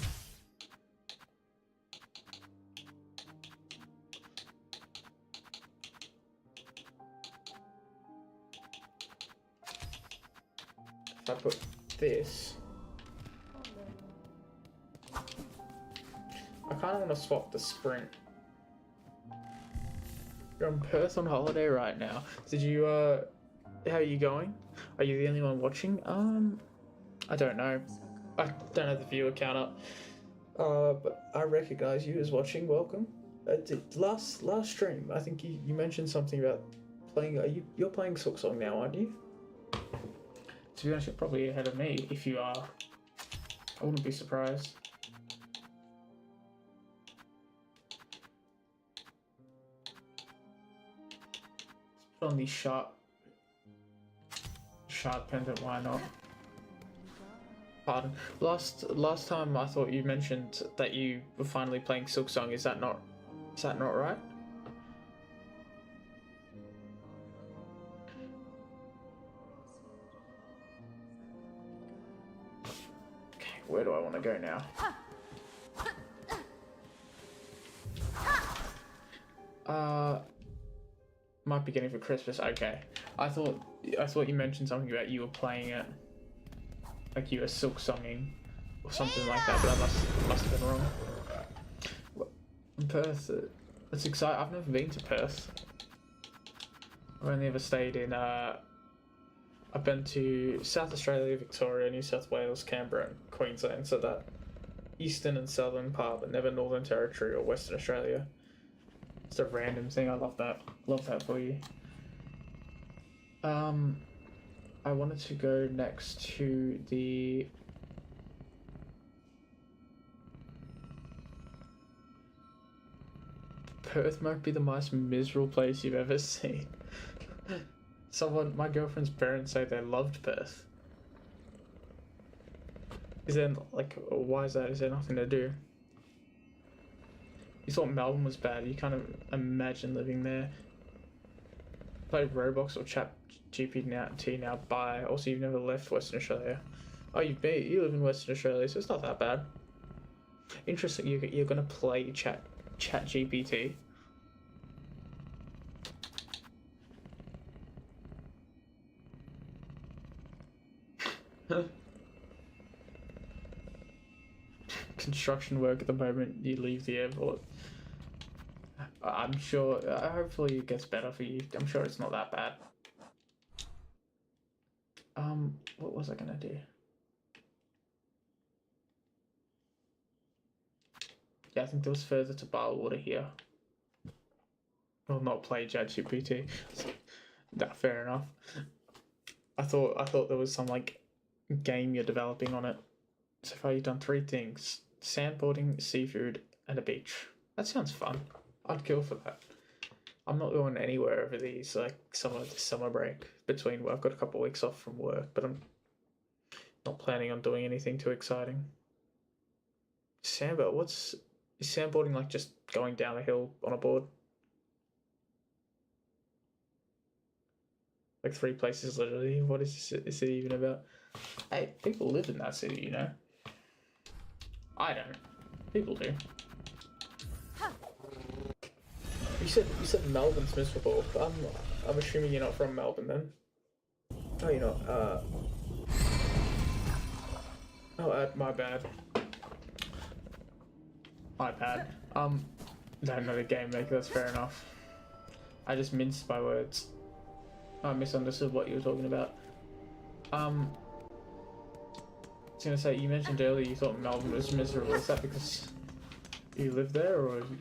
If I put this, I kind of want to swap the sprint. You're in Perth on holiday right now. Did you, how are you going? Are you the only one watching? I don't know. I don't have the viewer count up. But I recognize you as watching. Welcome. Last stream, I think you mentioned something about playing. You're playing Silksong now, aren't you? To be honest, you're probably ahead of me. If you are, I wouldn't be surprised. Let's put on the shard pendant. Why not? Pardon. Last time I thought you mentioned that you were finally playing Silksong. Is that not right? Where do I want to go now? Might be getting for Christmas. Okay, I thought you mentioned something about you were playing it, like you were Silksonging or something like that. But I must have been wrong. Perth. It's exciting. I've never been to Perth. I've only ever stayed in. I've been to South Australia, Victoria, New South Wales, Canberra, and Queensland, so that eastern and southern part, but never Northern Territory or Western Australia. It's a random thing. I love that. Love that for you. I wanted to go next to the... Perth might be the most miserable place you've ever seen. My girlfriend's parents say they loved Perth. Is there, like, why is that? Is there nothing to do? You thought Melbourne was bad, you can't imagine living there. Play Roblox or Chat GPT now, bye. Also, you've never left Western Australia. Oh, you live in Western Australia, so it's not that bad. Interesting, you're gonna play Chat GPT. Construction work at the moment you leave the airport. I'm sure, hopefully it gets better for you. I'm sure it's not that bad. What was I gonna do? Yeah, I think there was further to Barwater here. Well, not play ChatGPT. That fair enough. I thought there was some like game you're developing on it. So far you've done 3 things: sandboarding, seafood, and a beach. That sounds fun. I'd kill for that. I'm not going anywhere over these like summer break between work. I've got a couple of weeks off from work, but I'm not planning on doing anything too exciting. Sandboard, is sandboarding like just going down a hill on a board? Like 3 places literally. What is it even about? Hey, people live in that city, you know. I don't. People do. You said Melbourne's miserable. I'm assuming you're not from Melbourne then. Oh, you're not. Oh, my bad. My bad. No, not a game maker. That's fair enough. I just minced my words. I misunderstood what you were talking about. I was gonna say, you mentioned earlier you thought Melbourne was miserable. Is that because you live there, or are you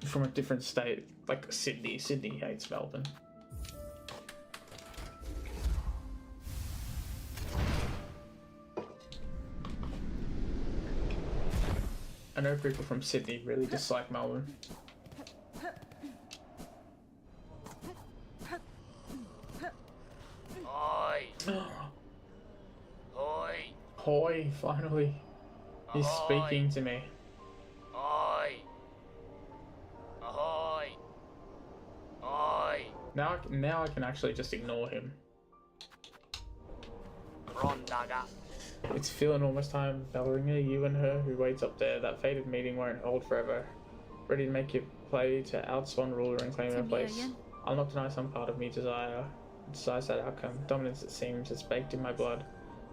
from a different state, like Sydney? Sydney hates Melbourne. I know people from Sydney really dislike Melbourne. Oi! Oi! Hoi, finally. He's speaking to me. Oi! Ahoy! Oi! Now I can actually just ignore him. Rondaga. It's feeling almost time, Ballerina, you and her who waits up there. That fated meeting won't hold forever. Ready to make your play to outswan ruler and claim her place. I'll not deny some part of me desires that outcome. Dominance, it seems, is baked in my blood.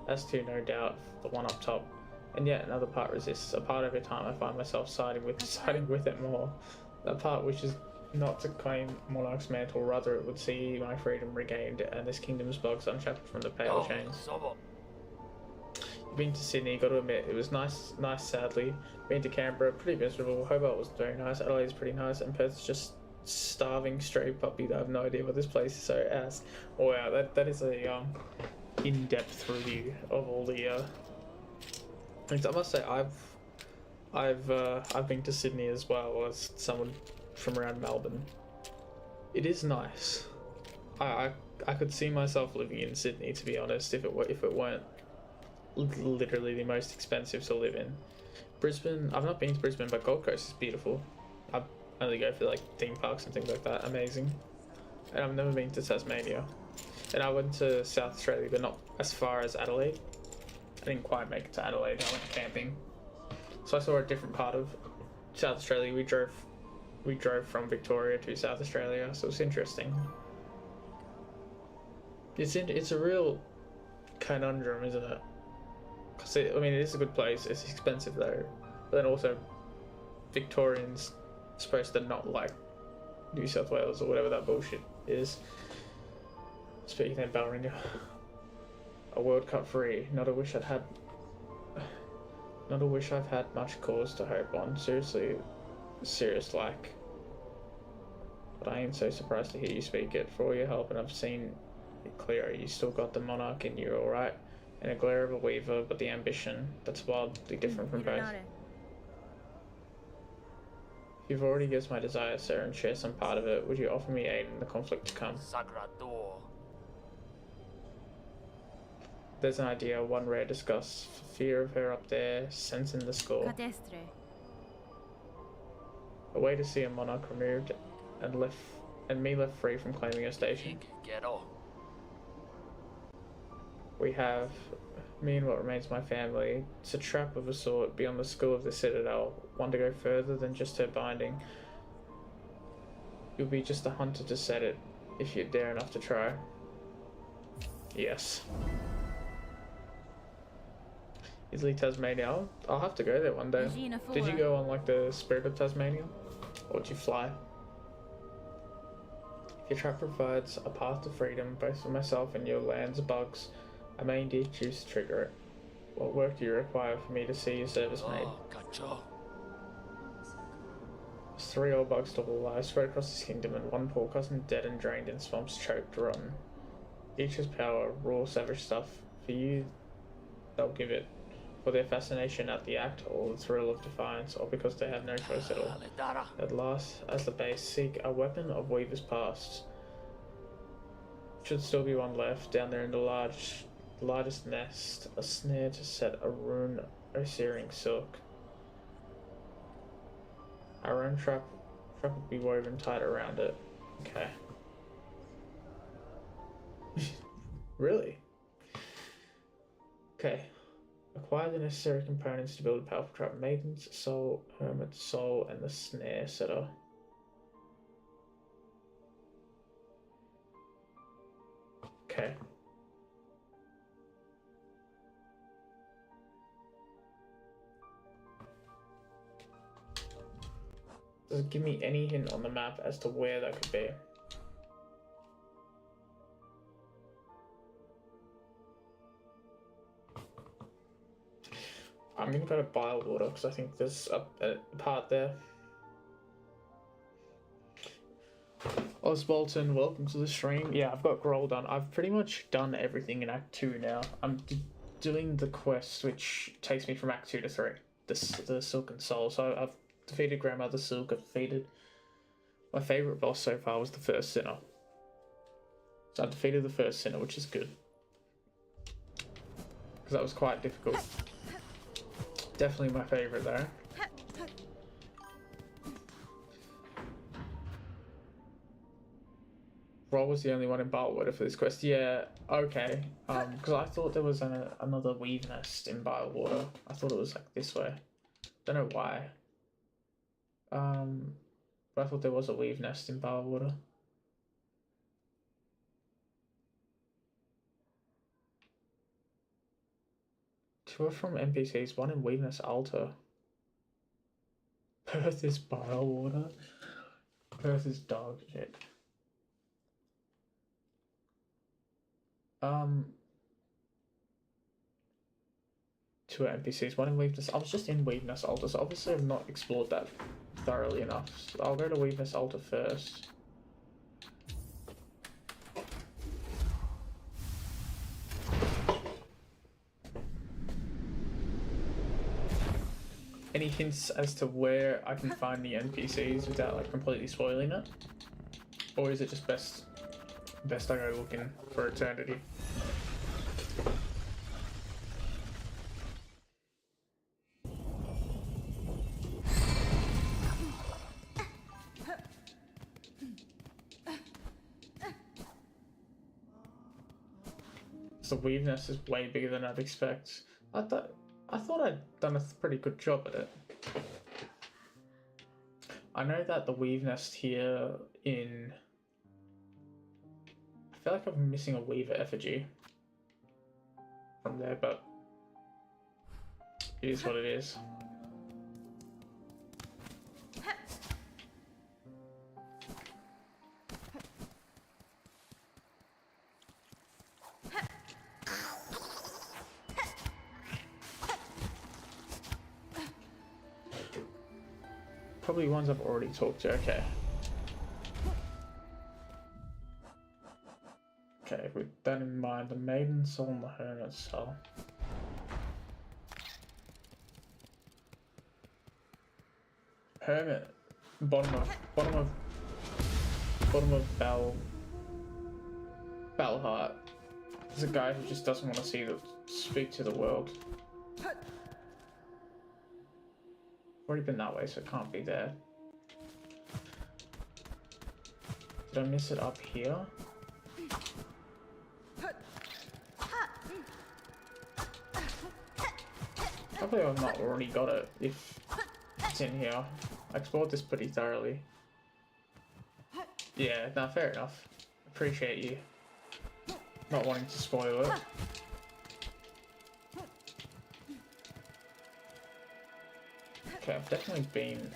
As to, no doubt, the one up top. And yet another part resists. A part every time I find myself siding with it more. That part wishes not to claim Monarch's mantle, rather it would see my freedom regained and this kingdom's bugs unshackled from the pale chains. Been to Sydney, got to admit, it was nice sadly. Been to Canberra, pretty miserable. Hobart was very nice, Adelaide's pretty nice, and Perth's just starving stray puppy that I have no idea what this place is so ass. Oh wow, that is a in-depth review of all the things. I must say I've been to Sydney as well as someone from around Melbourne. It is nice. I could see myself living in Sydney, to be honest, if it weren't literally the most expensive to live in. Brisbane, I've not been to Brisbane, but Gold Coast is beautiful. I only go for like theme parks and things like that. Amazing. And I've never been to Tasmania. And I went to South Australia, but not as far as Adelaide. I didn't quite make it to Adelaide. I went camping, so I saw a different part of South Australia. We drove from Victoria to South Australia, so it's interesting. It's a real conundrum, isn't it? Because I mean, it is a good place. It's expensive though, but then also Victorians are supposed to not like New South Wales or whatever that bullshit is. Speaking of Ballerina, a World Cup free. Not a wish I've had much cause to hope on. Serious like. But I ain't so surprised to hear you speak it. For all your help, and I've seen it clearer. You still got the monarch in you, alright? And a glare of a weaver, but the ambition, that's wildly different from both. If you've already guessed my desire, sir, and share some part of it, would you offer me aid in the conflict to come? Sagrador. There's an idea, one rare discuss, for fear of her up there, sense in the score. Cadestre. A way to see a monarch removed and me left free from claiming a station. Ghetto. We have me and what remains of my family. It's a trap of a sort beyond the school of the Citadel, one to go further than just her binding. You'll be just a hunter to set it, if you dare enough to try. Yes. Italy, Tasmania. I'll have to go there one day. Did you go on like the Spirit of Tasmania? Or did you fly? If your trap provides a path to freedom, both for myself and your land's bugs, I may indeed choose to trigger it. What work do you require for me to see your service made? Oh, gotcha. 3 old bugs still alive, spread across this kingdom, and one poor cousin dead and drained in swamps, choked, rotten. Each has power, raw, savage stuff. For you, they'll give it. For their fascination at the act, or the thrill of defiance, or because they have no choice at all. At last, as the base, seek a weapon of Weaver's past. Should still be one left, down there in the largest nest, a snare to set a rune o-searing silk. Our own trap will be woven tight around it. Okay. Really? Okay. Acquire the necessary components to build a powerful trap. Maiden's soul, hermit's soul, and the snare setter. Okay. Does it give me any hint on the map as to where that could be? I'm gonna go to Bilewater because I think there's a part there. Osbolton, welcome to the stream. Yeah, I've got Groll done. I've pretty much done everything in Act 2 now. I'm doing the quest which takes me from Act 2 to 3. The Silken Soul. So I've defeated Grandmother Silk. I've defeated... My favourite boss so far was the First Sinner. So I defeated the First Sinner, which is good. Because that was quite difficult. Definitely my favourite though. Roll was the only one in Bilewater for this quest. Yeah, okay. Because I thought there was another weave nest in Bilewater. I thought it was like this way. Don't know why. But I thought there was a weave nest in Bilewater. Two are from NPCs, one in Weaveness Altar. Perth is Bilewater. Perth is dog shit. Two are NPCs, one in Weaveness. I was just in Weaveness Altar, so obviously I've not explored that thoroughly enough. So I'll go to Weaveness Altar first. Any hints as to where I can find the NPCs without like completely spoiling it? Or is it just best I go looking for eternity? So the weaveness is way bigger than I'd expect. I thought I'd done a pretty good job at it. I know that the weave nest here in... I feel like I'm missing a weaver effigy from there, but it is what it is. Probably ones I've already talked to, okay. Okay, with that in mind, the Maiden Soul and the Hermit Soul. Hermit, bottom of Balheart. There's a guy who just doesn't want to speak to the world. Already been that way, so it can't be there. Did I miss it up here? Probably I've not already got it if it's in here. I explored this pretty thoroughly. Yeah, no, fair enough. Appreciate you not wanting to spoil it. Okay, I've definitely been...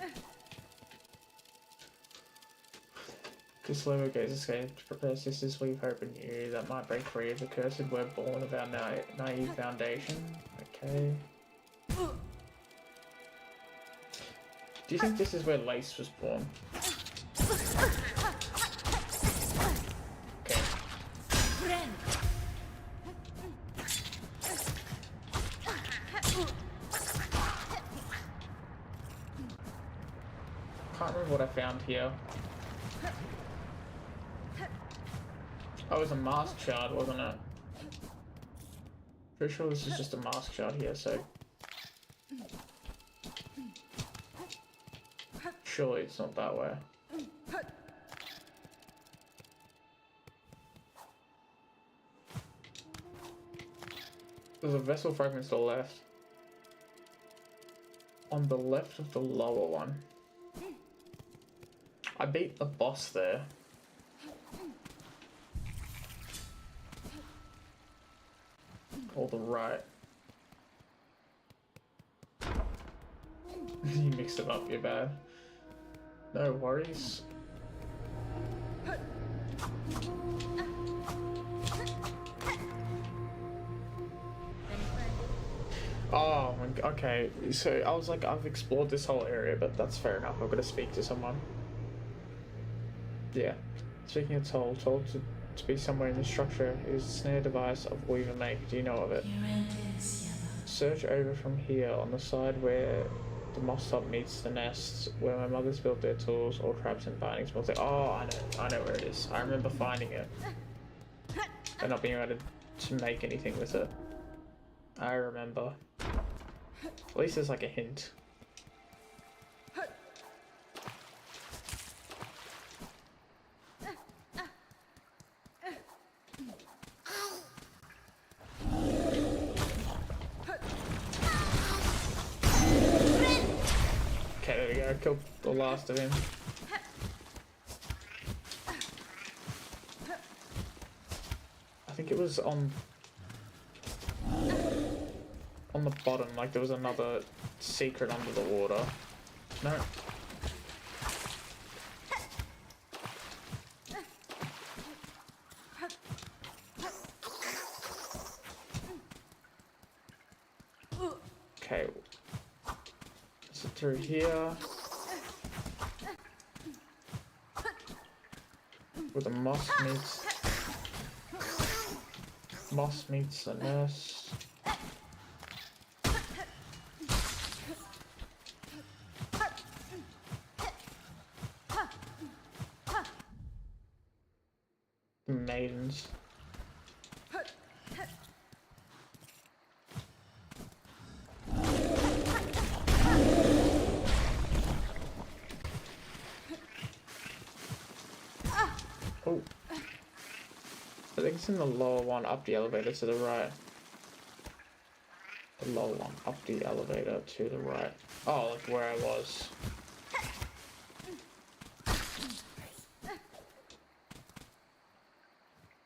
This lower gaze escaped, prepare sisters, leave hope in you, that might break free of the cursed web born of our naive foundation. Okay. Do you think this is where Lace was born? Okay. Can't remember what I found here. Oh, it was a mask shard, wasn't it? Pretty sure this is just a mask shard here, so... Surely it's not that way. There's a vessel fragment to the left. On the left of the lower one. I beat the boss there. Or the right. You mixed it up, you're bad. No worries. Oh, okay. So I was like, I've explored this whole area, but that's fair enough. I've got to speak to someone. Yeah. Speaking of told to be somewhere in the structure is a snare device of Weaver make. Do you know of it? Search over from here on the side where the moss top meets the nests, where my mother's built their tools, all traps and bindings. Oh, I know where it is. I remember finding it. But not being able to make anything with it. I remember. At least there's like a hint. Okay, there we go. I killed the last of him. I think it was on the bottom, like there was another secret under the water. No. Okay. Is it through here? Where the moss meets the nest. Maidens. Oh. I think it's in the lower one, up the elevator to the right. The lower one, up the elevator to the right. Oh, like where I was.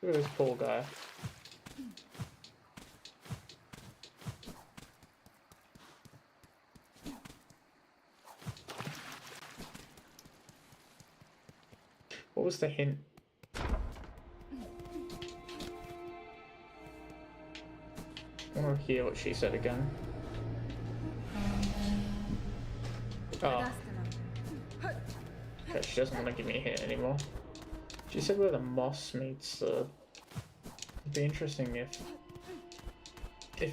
Look at this poor guy. What was the hint? I want to hear what she said again. Oh. Okay, she doesn't want to give me a hint anymore. She said where the moss meets the... It'd be interesting if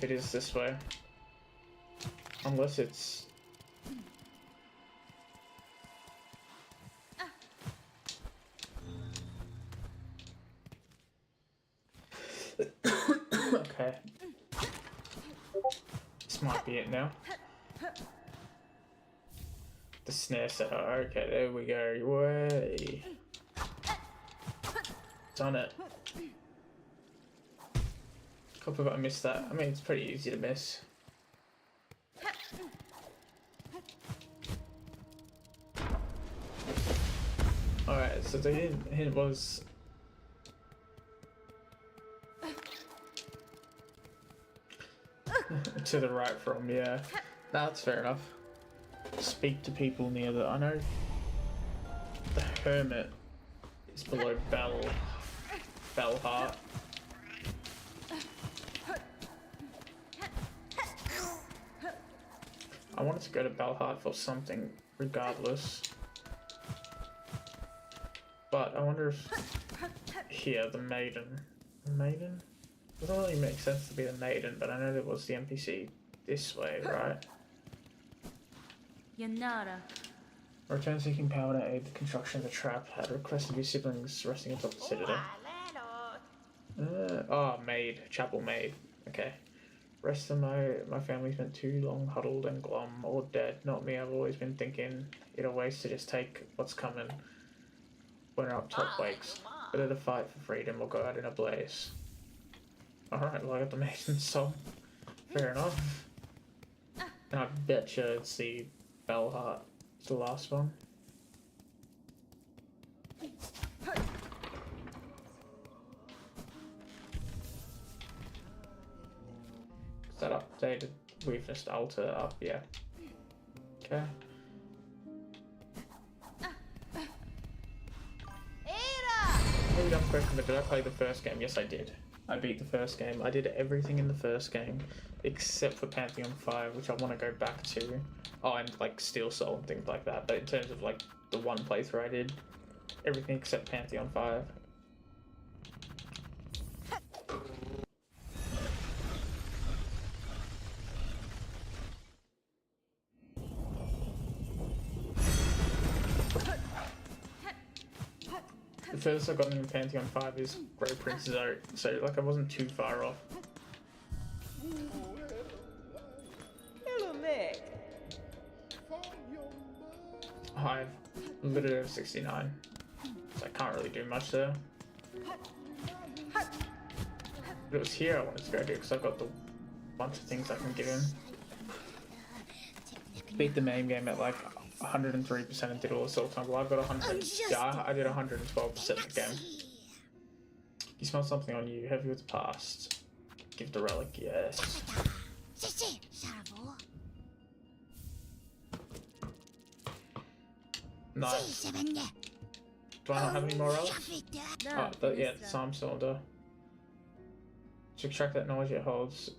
it is this way. Unless it's... Okay. This might be it now. The snare setter. Okay, there we go. Way. Done it. Can't believe I missed that. I mean, it's pretty easy to miss. Alright, so the hint was... to the right from, yeah. That's fair enough. Speak to people near the... I know the hermit is below Bellheart. I wanted to go to Bellheart for something regardless. But I wonder if here the maiden. The maiden? Doesn't really make sense to be the maiden, but I know there was the NPC this way, right? Yanara. Return seeking power to aid the construction of the trap. Had requested your siblings resting atop the citadel. Maid. Chapel maid. Okay. Rest of my family's been too long huddled and glum or dead. Not me, I've always been thinking it a waste to just take what's coming when our up top wakes. Better to fight for freedom or go out in a blaze. Alright, well I got the Maiden song. Fair enough. And I bet you it's the Bellheart. It's the last one. Is that updated? We've just altered it up, yeah. Okay. Maybe I'm quick, but did I play the first game? Yes, I did. I beat the first game. I did everything in the first game except for Pantheon 5, which I want to go back to. Oh, and like Steel Soul and things like that. But in terms of like the one playthrough I did, everything except Pantheon 5. The furthest I got in Pantheon 5 is Grey Prince Zote, so like I wasn't too far off. Hello, Meg. I've literally have 69, so I can't really do much there. But it was here I wanted to go to because I've got the bunch of things I can get in. Beat the main game at like 103% and did all the assault time. Well, I've got 100. Yeah, I did 112% of the game. You smell something on you. Heavy with the past. Give the relic, yes. Nice. Do I not have any more relics? Oh, yeah, the Psalm Cylinder. To extract that knowledge it holds.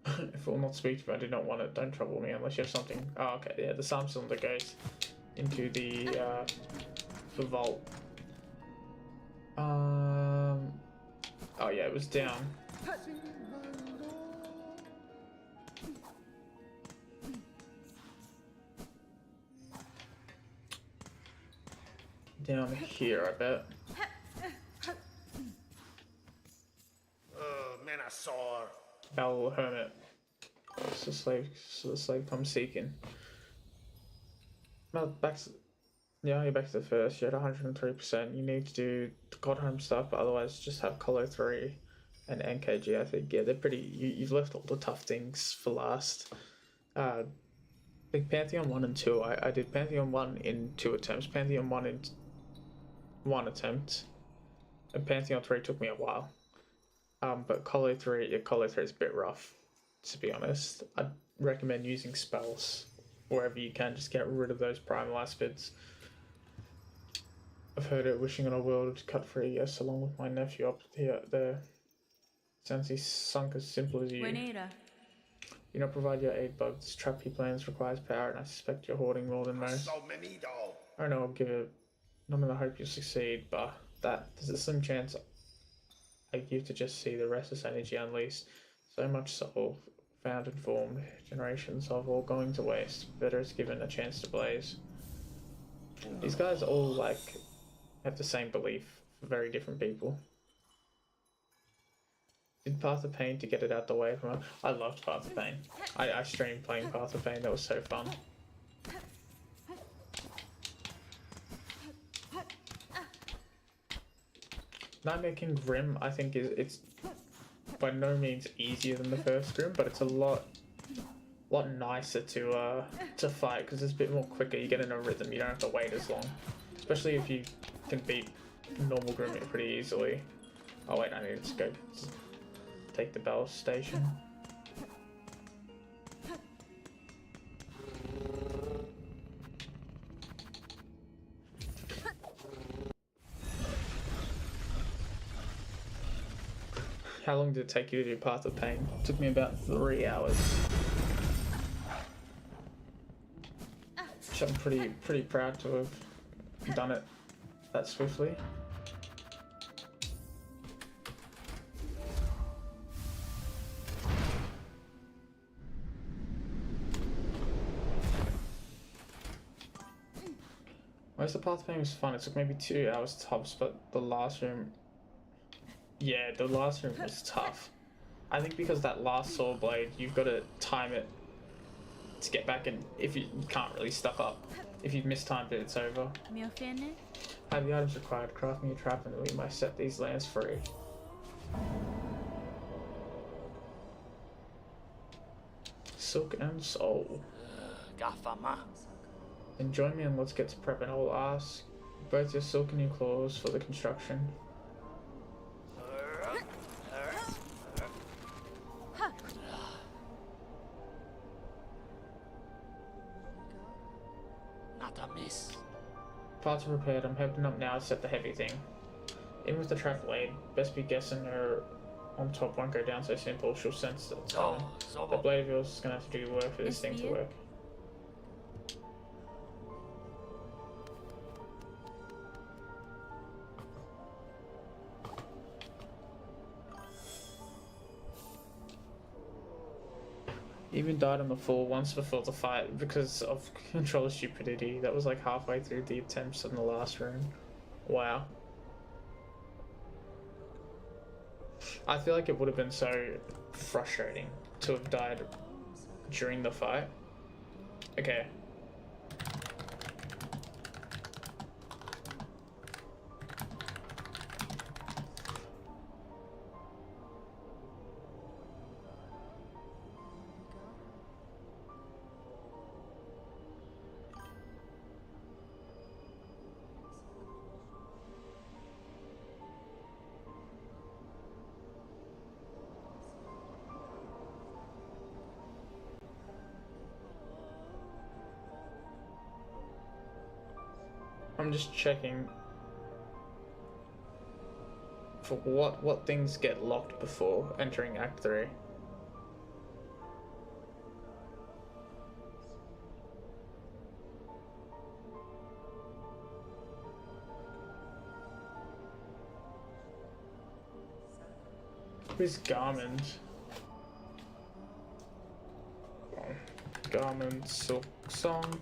If it will not speak to me, I do not want it. Don't trouble me unless you have something. Oh, okay. Yeah, the Psalm Cylinder goes into the vault. Oh yeah, it was down. Down here, I bet. Menasor. Bell Hermit. So the slave comes seeking. Well, you're back to the first. You're at 103%. You need to do the Godhome stuff, but otherwise just have Colo 3 and NKG. I think yeah, they're pretty. You've left all the tough things for last. I think Pantheon 1 and 2. I did Pantheon 1 in 2 attempts. Pantheon 1 in 1 attempt, and Pantheon 3 took me a while. But Colo 3 is a bit rough, to be honest. I'd recommend using spells wherever you can, just get rid of those primal aspids. I've heard it, wishing on a world cut free, yes, along with my nephew up here, there. Since he's sunk as simple as you. Buenera. You not provide your aid bugs, trap your plans requires power, and I suspect you're hoarding more than most. I don't know, I'll give it, not I hope you succeed, but there's a slim chance I give to just see the restless energy unleashed. So much soul found and formed, generations of all going to waste. Better is given a chance to blaze. These guys all like have the same belief for very different people. Did Path of Pain to get it out the way from her. I loved Path of Pain. I streamed playing Path of Pain, that was so fun. Nightmare King Grim, I think it's by no means easier than the first Grim, but it's a lot nicer to fight because it's a bit more quicker. You get in a rhythm. You don't have to wait as long, especially if you can beat normal Grim pretty easily. Oh wait, I need to go take the Bell Station. How long did it take you to do Path of Pain? It took me about 3 hours. Which I'm pretty proud to have done it that swiftly. Most of the Path of Pain was fun. It took maybe 2 hours tops, but the last room... Yeah, the last room was tough. I think because that last saw blade, you've got to time it to get back, and if you can't really stuff up. If you've mistimed it, it's over. Meu fene? Have the items required, craft me a trap, and we might set these lands free. Silk and Soul. Gafama. Then join me and let's get to prep, and I'll ask both your silk and your claws for the construction. Not a miss. Parts are prepared. I'm heading up now to set the heavy thing. In with the trap blade. Best be guessing her on top won't go down so simple. She'll sense that it's coming. The Zobo. blade of yours is gonna have to do work for this thing to work. Even died on the floor once before the fight because of controller stupidity. That was like halfway through the attempts in the last room. Wow. I feel like it would have been so frustrating to have died during the fight. Okay. I'm just checking for what things get locked before entering Act 3. Who's Garmond? Garmond, Silk Song.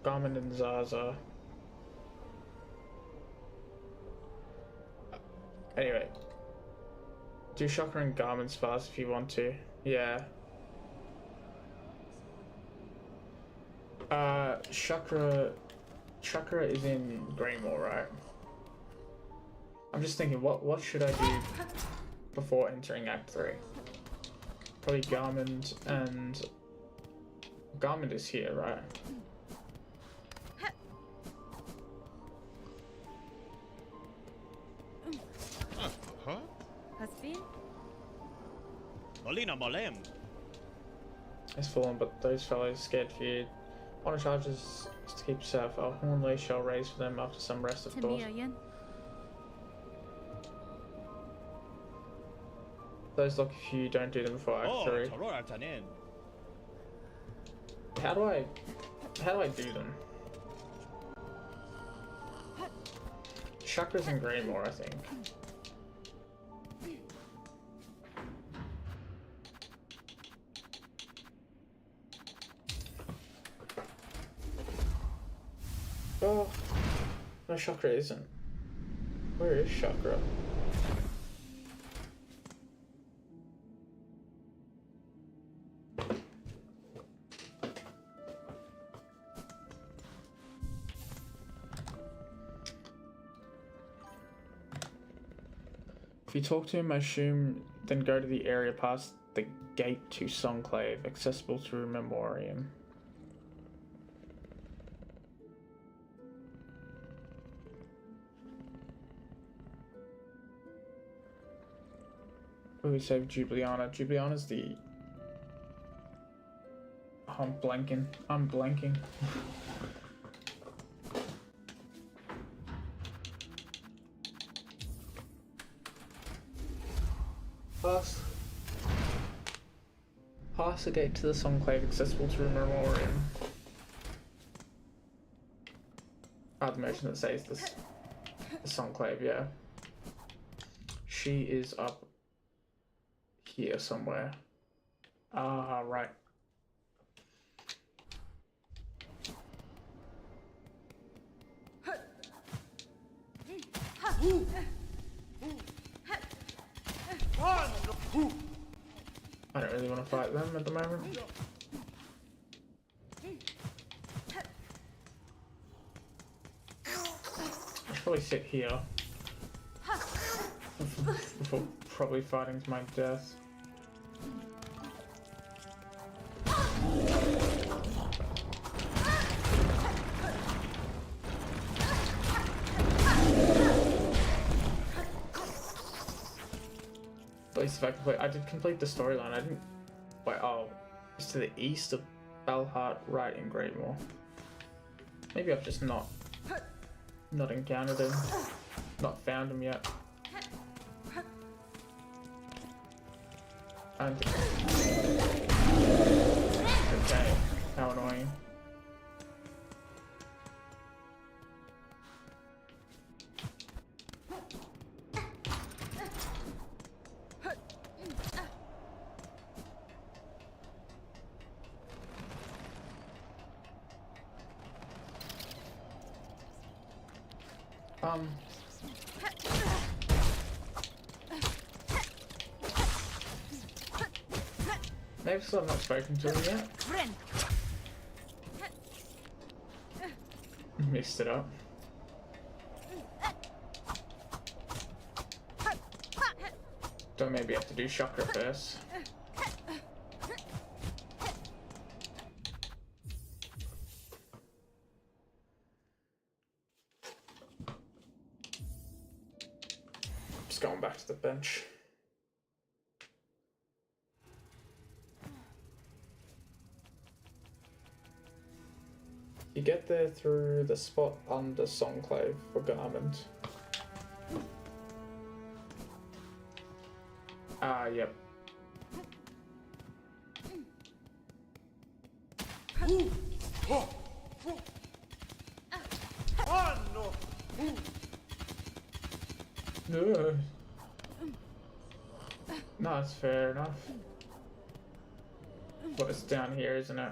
Garmin and Zaza. Anyway, do Chakra and Garmin spars if you want to. Yeah. Chakra is in Greymore, right? I'm just thinking, what should I do before entering Act 3? Probably Garmin, and Garmin is here, right? Hasbin? Molina Molem. It's fallen, but those fellows scared for you. Honor charges is to keep safe. Our Hornley shall raise for them after some rest, of course. Tamiayan? Those look if you don't do them before Act 3. Torora Tanen. How do I do them? Chakra's in Greymore, I think. Oh, no, Chakra isn't. Where is Chakra? If you talk to him, I assume, then go to the area past the gate to Songclave, accessible through Memoriam. We save Jubiliana. Jubiliana's the... Oh, I'm blanking. Pass. Pass a gate to the Songclave accessible through Memoriam. The motion that says this. The Songclave, yeah. She is up here somewhere. Ah, right. I don't really want to fight them at the moment. I should probably sit here before probably fighting to my death. At least if I complete, I did complete the storyline. I didn't. Wait, oh, it's to the east of Balhart, right in Greatmore. Maybe I've just not encountered him, not found him yet. And okay, how annoying. Maybe because I've not spoken to him yet. Mixed it up. Don't maybe have to do chakra first. Just going back to the bench. You get there through the spot under Songclave for Garment. Ah, yep. No. No, it's fair enough. But it's down here, isn't it?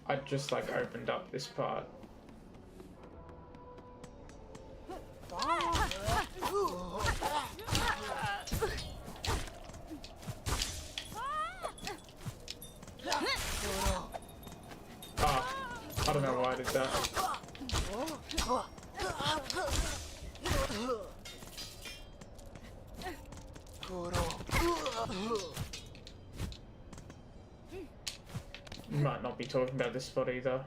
I just like opened up this part. I don't know why I did that. You might not be talking about this spot either.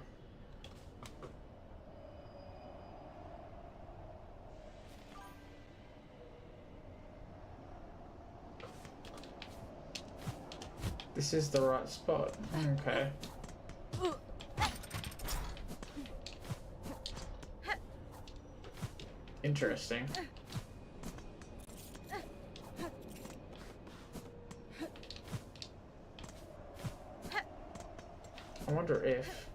This is the right spot. Okay. Interesting. I wonder if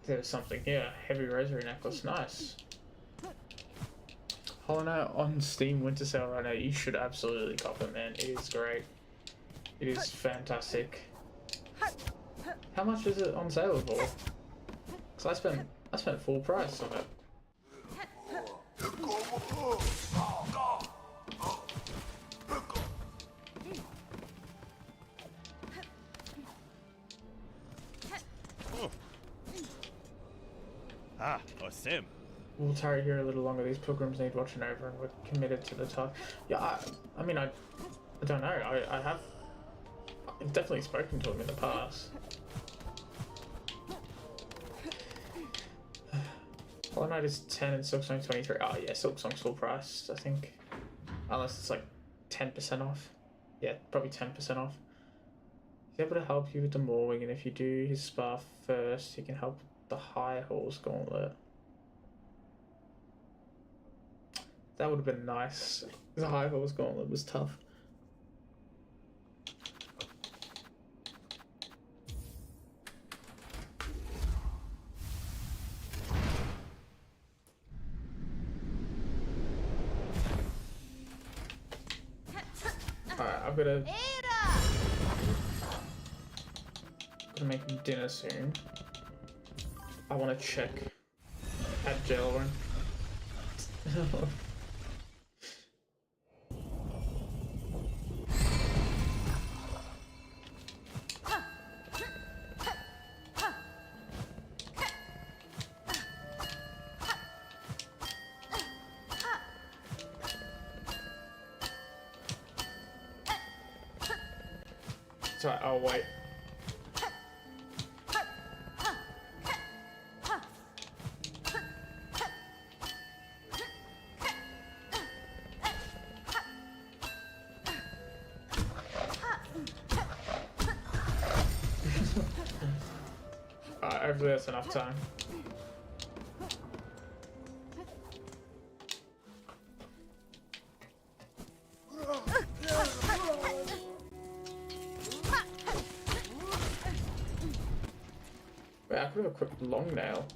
there's something here. Heavy rosary necklace, nice. Hollow Knight on Steam Winter Sale right now. You should absolutely cop it, man. It is great. It is fantastic. How much is it on sale for? Because I spent full price on it. Ah, Osim. We'll tarry here a little longer. These pilgrims need watching over, and we're committed to the task. Yeah, I mean, I don't know. I've definitely spoken to him in the past. Hollow Knight is 10 and Silksong 23. Oh yeah, Silksong's full price, I think. Unless it's like 10% off. Yeah, probably 10% off. He's able to help you with the mooring, and if you do his spa first, he can help the High Horse Gauntlet. That would have been nice. The High Horse Gauntlet was tough. Alright, I've got to make dinner soon. I want to check at Jelwyn. Sorry, I'll wait. Hopefully that's enough time. Wait, I could have equipped long nail.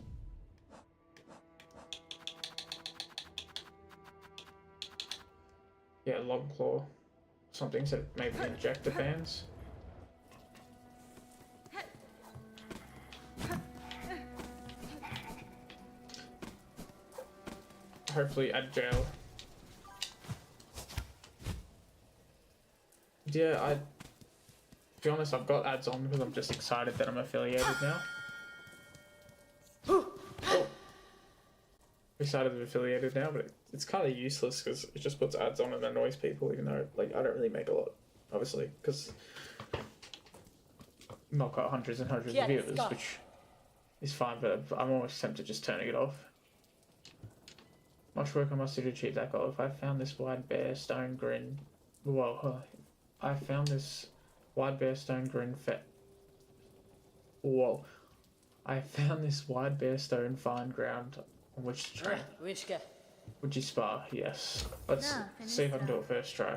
Yeah, long claw. Something so maybe injector bands. Hopefully at jail. Yeah, to be honest, I've got ads on because I'm just excited that I'm affiliated now. Oh. Excited I'm affiliated now, but it's kind of useless because it just puts ads on and annoys people, even though like I don't really make a lot, obviously, because I've not got hundreds and hundreds of viewers, which is fine, but I'm almost tempted just turning it off. Much work I must do to achieve that goal. If I found this wide bare stone grin, whoa, I found this wide bare stone grin whoa, I found this wide bare stone fine ground on which to try. Would you spar? Yes. Let's see if I can do it first try.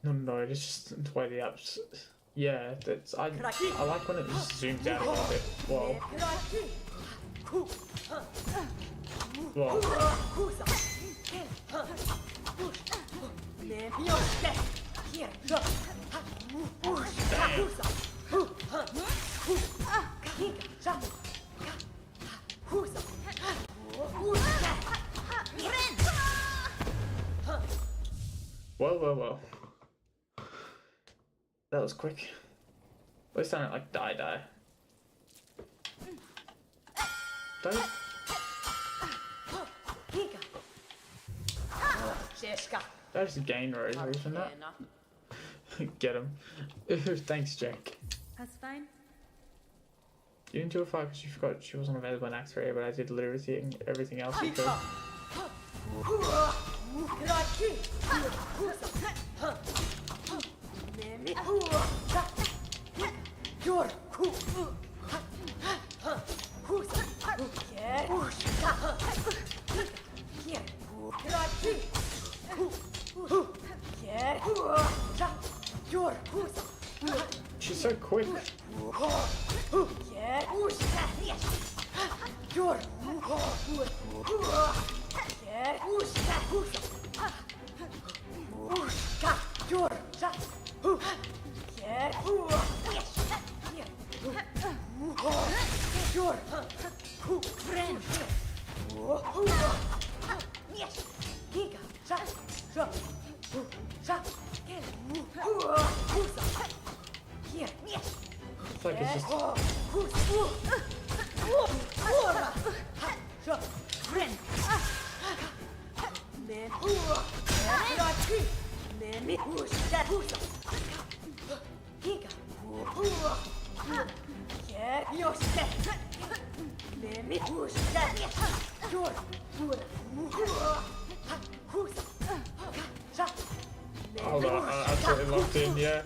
No, it's just the way the apps. Yeah, that's I like when it just zooms out a little bit. Whoa. Whoa. Whoa. That was quick. At least I don't like die. Don't. That was a gain rosary, isn't it? Get him. Thanks, Jack. That's fine. You didn't do a fight because you forgot she wasn't available in Act 3, but I did literally everything else you could. She's so quick. It's like it's just... Hold on, I'm absolutely locked in, yeah.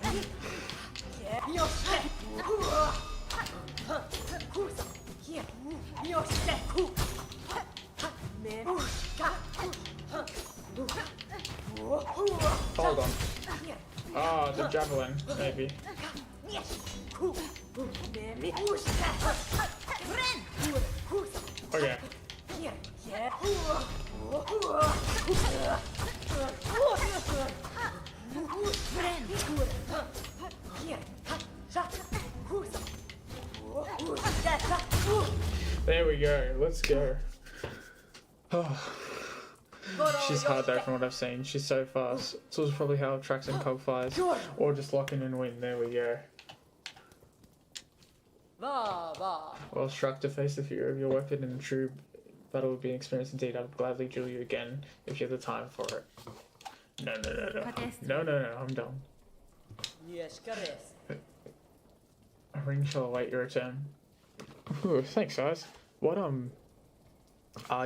Hold on. Ah, the javelin, maybe. Okay. There we go. Let's go. Oh. She's hard though from what I've seen. She's so fast. It's also probably how Trax and Cog flies. Or just lock in and win. There we go. Well struck to face the fear of your weapon in true battle would be an experience indeed. I would gladly duel you again if you have the time for it. No. No, I'm done. A ring shall await your return. Ooh, thanks guys. What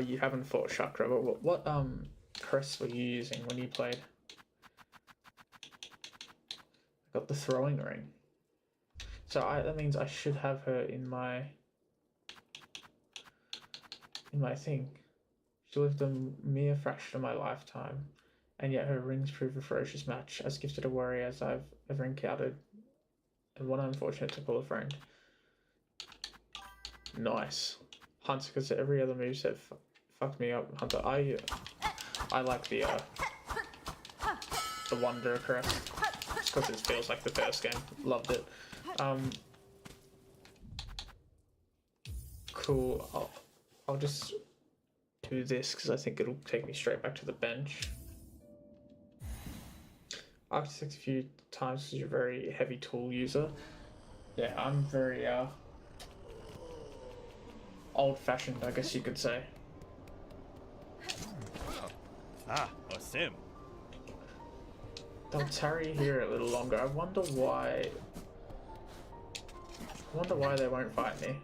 you haven't fought Chakra, but what crest were you using when you played? I got the throwing ring. So that means I should have her in my thing. She lived a mere fraction of my lifetime, and yet her rings prove a ferocious match, as gifted a warrior as I've ever encountered, and one unfortunate to call a friend. Nice. Hunter, because every other moveset fucked me up. Hunter, I like the Wonder Crest, just because it feels like the first game. Loved it. Cool. I'll just do this because I think it'll take me straight back to the bench. Architect a few times because you're a very heavy tool user. Yeah, I'm very old-fashioned, I guess you could say. Ah, a sim. They'll tarry here a little longer. I wonder why they won't fight me.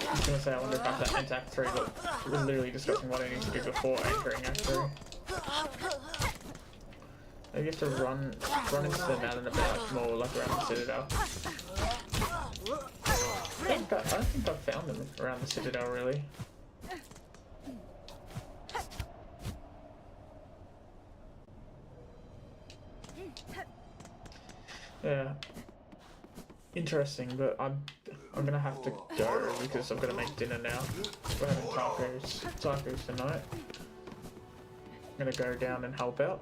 I was gonna say I wonder if I have to enter Act 3, but we're literally discussing what I need to do before entering Act 3. Maybe you have to run into them out and about more, like around the Citadel. I don't think I've found them around the Citadel, really. Yeah. Interesting, but I'm gonna have to go because I'm gonna make dinner now. We're having tacos tonight. I'm gonna go down and help out.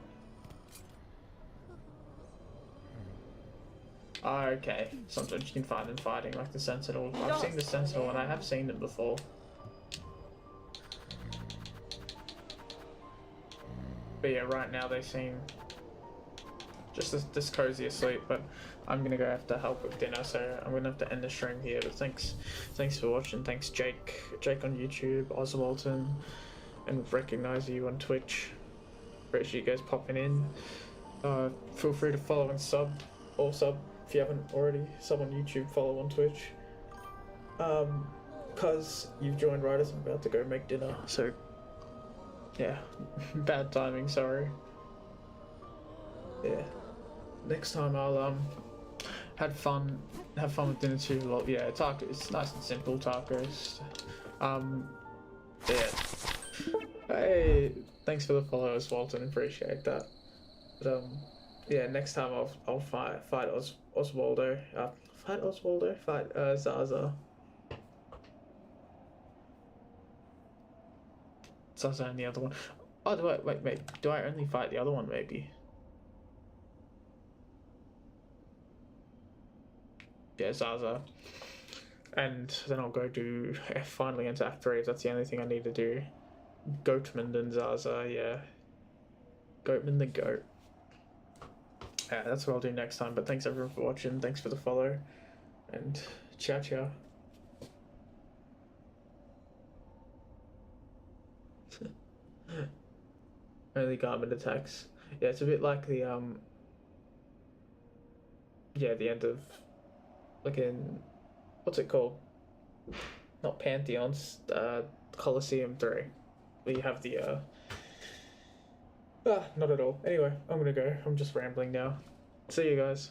Okay, sometimes you can find them fighting like the Sentinel. I've seen the Sentinel and I have seen them before. But yeah, right now they seem just this cozy asleep, but I'm gonna go have to help with dinner, so I'm gonna have to end the stream here. But thanks for watching. Thanks Jake on YouTube, Oswalton, and Recognize You on Twitch. Appreciate you guys popping in. Feel free to follow and sub if you haven't already. Sub on YouTube, follow on Twitch. Cause you've joined right as I'm about to go make dinner, so yeah, bad timing, sorry. Yeah, next time I'll have fun with dinner too. Well, yeah, it's nice and simple tacos. Yeah. Hey, thanks for the follow, Walton. Appreciate that. But yeah, next time I'll fight Oswaldo. Fight Zaza. Zaza and the other one. Oh, wait. Do I only fight the other one? Maybe. Yeah, Zaza. And then I'll go do finally into Act 3. That's the only thing I need to do. Goatman and Zaza, yeah. Goatman the goat. Yeah, that's what I'll do next time. But thanks everyone for watching. Thanks for the follow. And ciao. Only garment attacks. Yeah, it's a bit like the the end of like in, what's it called? Not Pantheons, Colosseum 3. Where you have the, not at all. Anyway, I'm gonna go. I'm just rambling now. See you guys.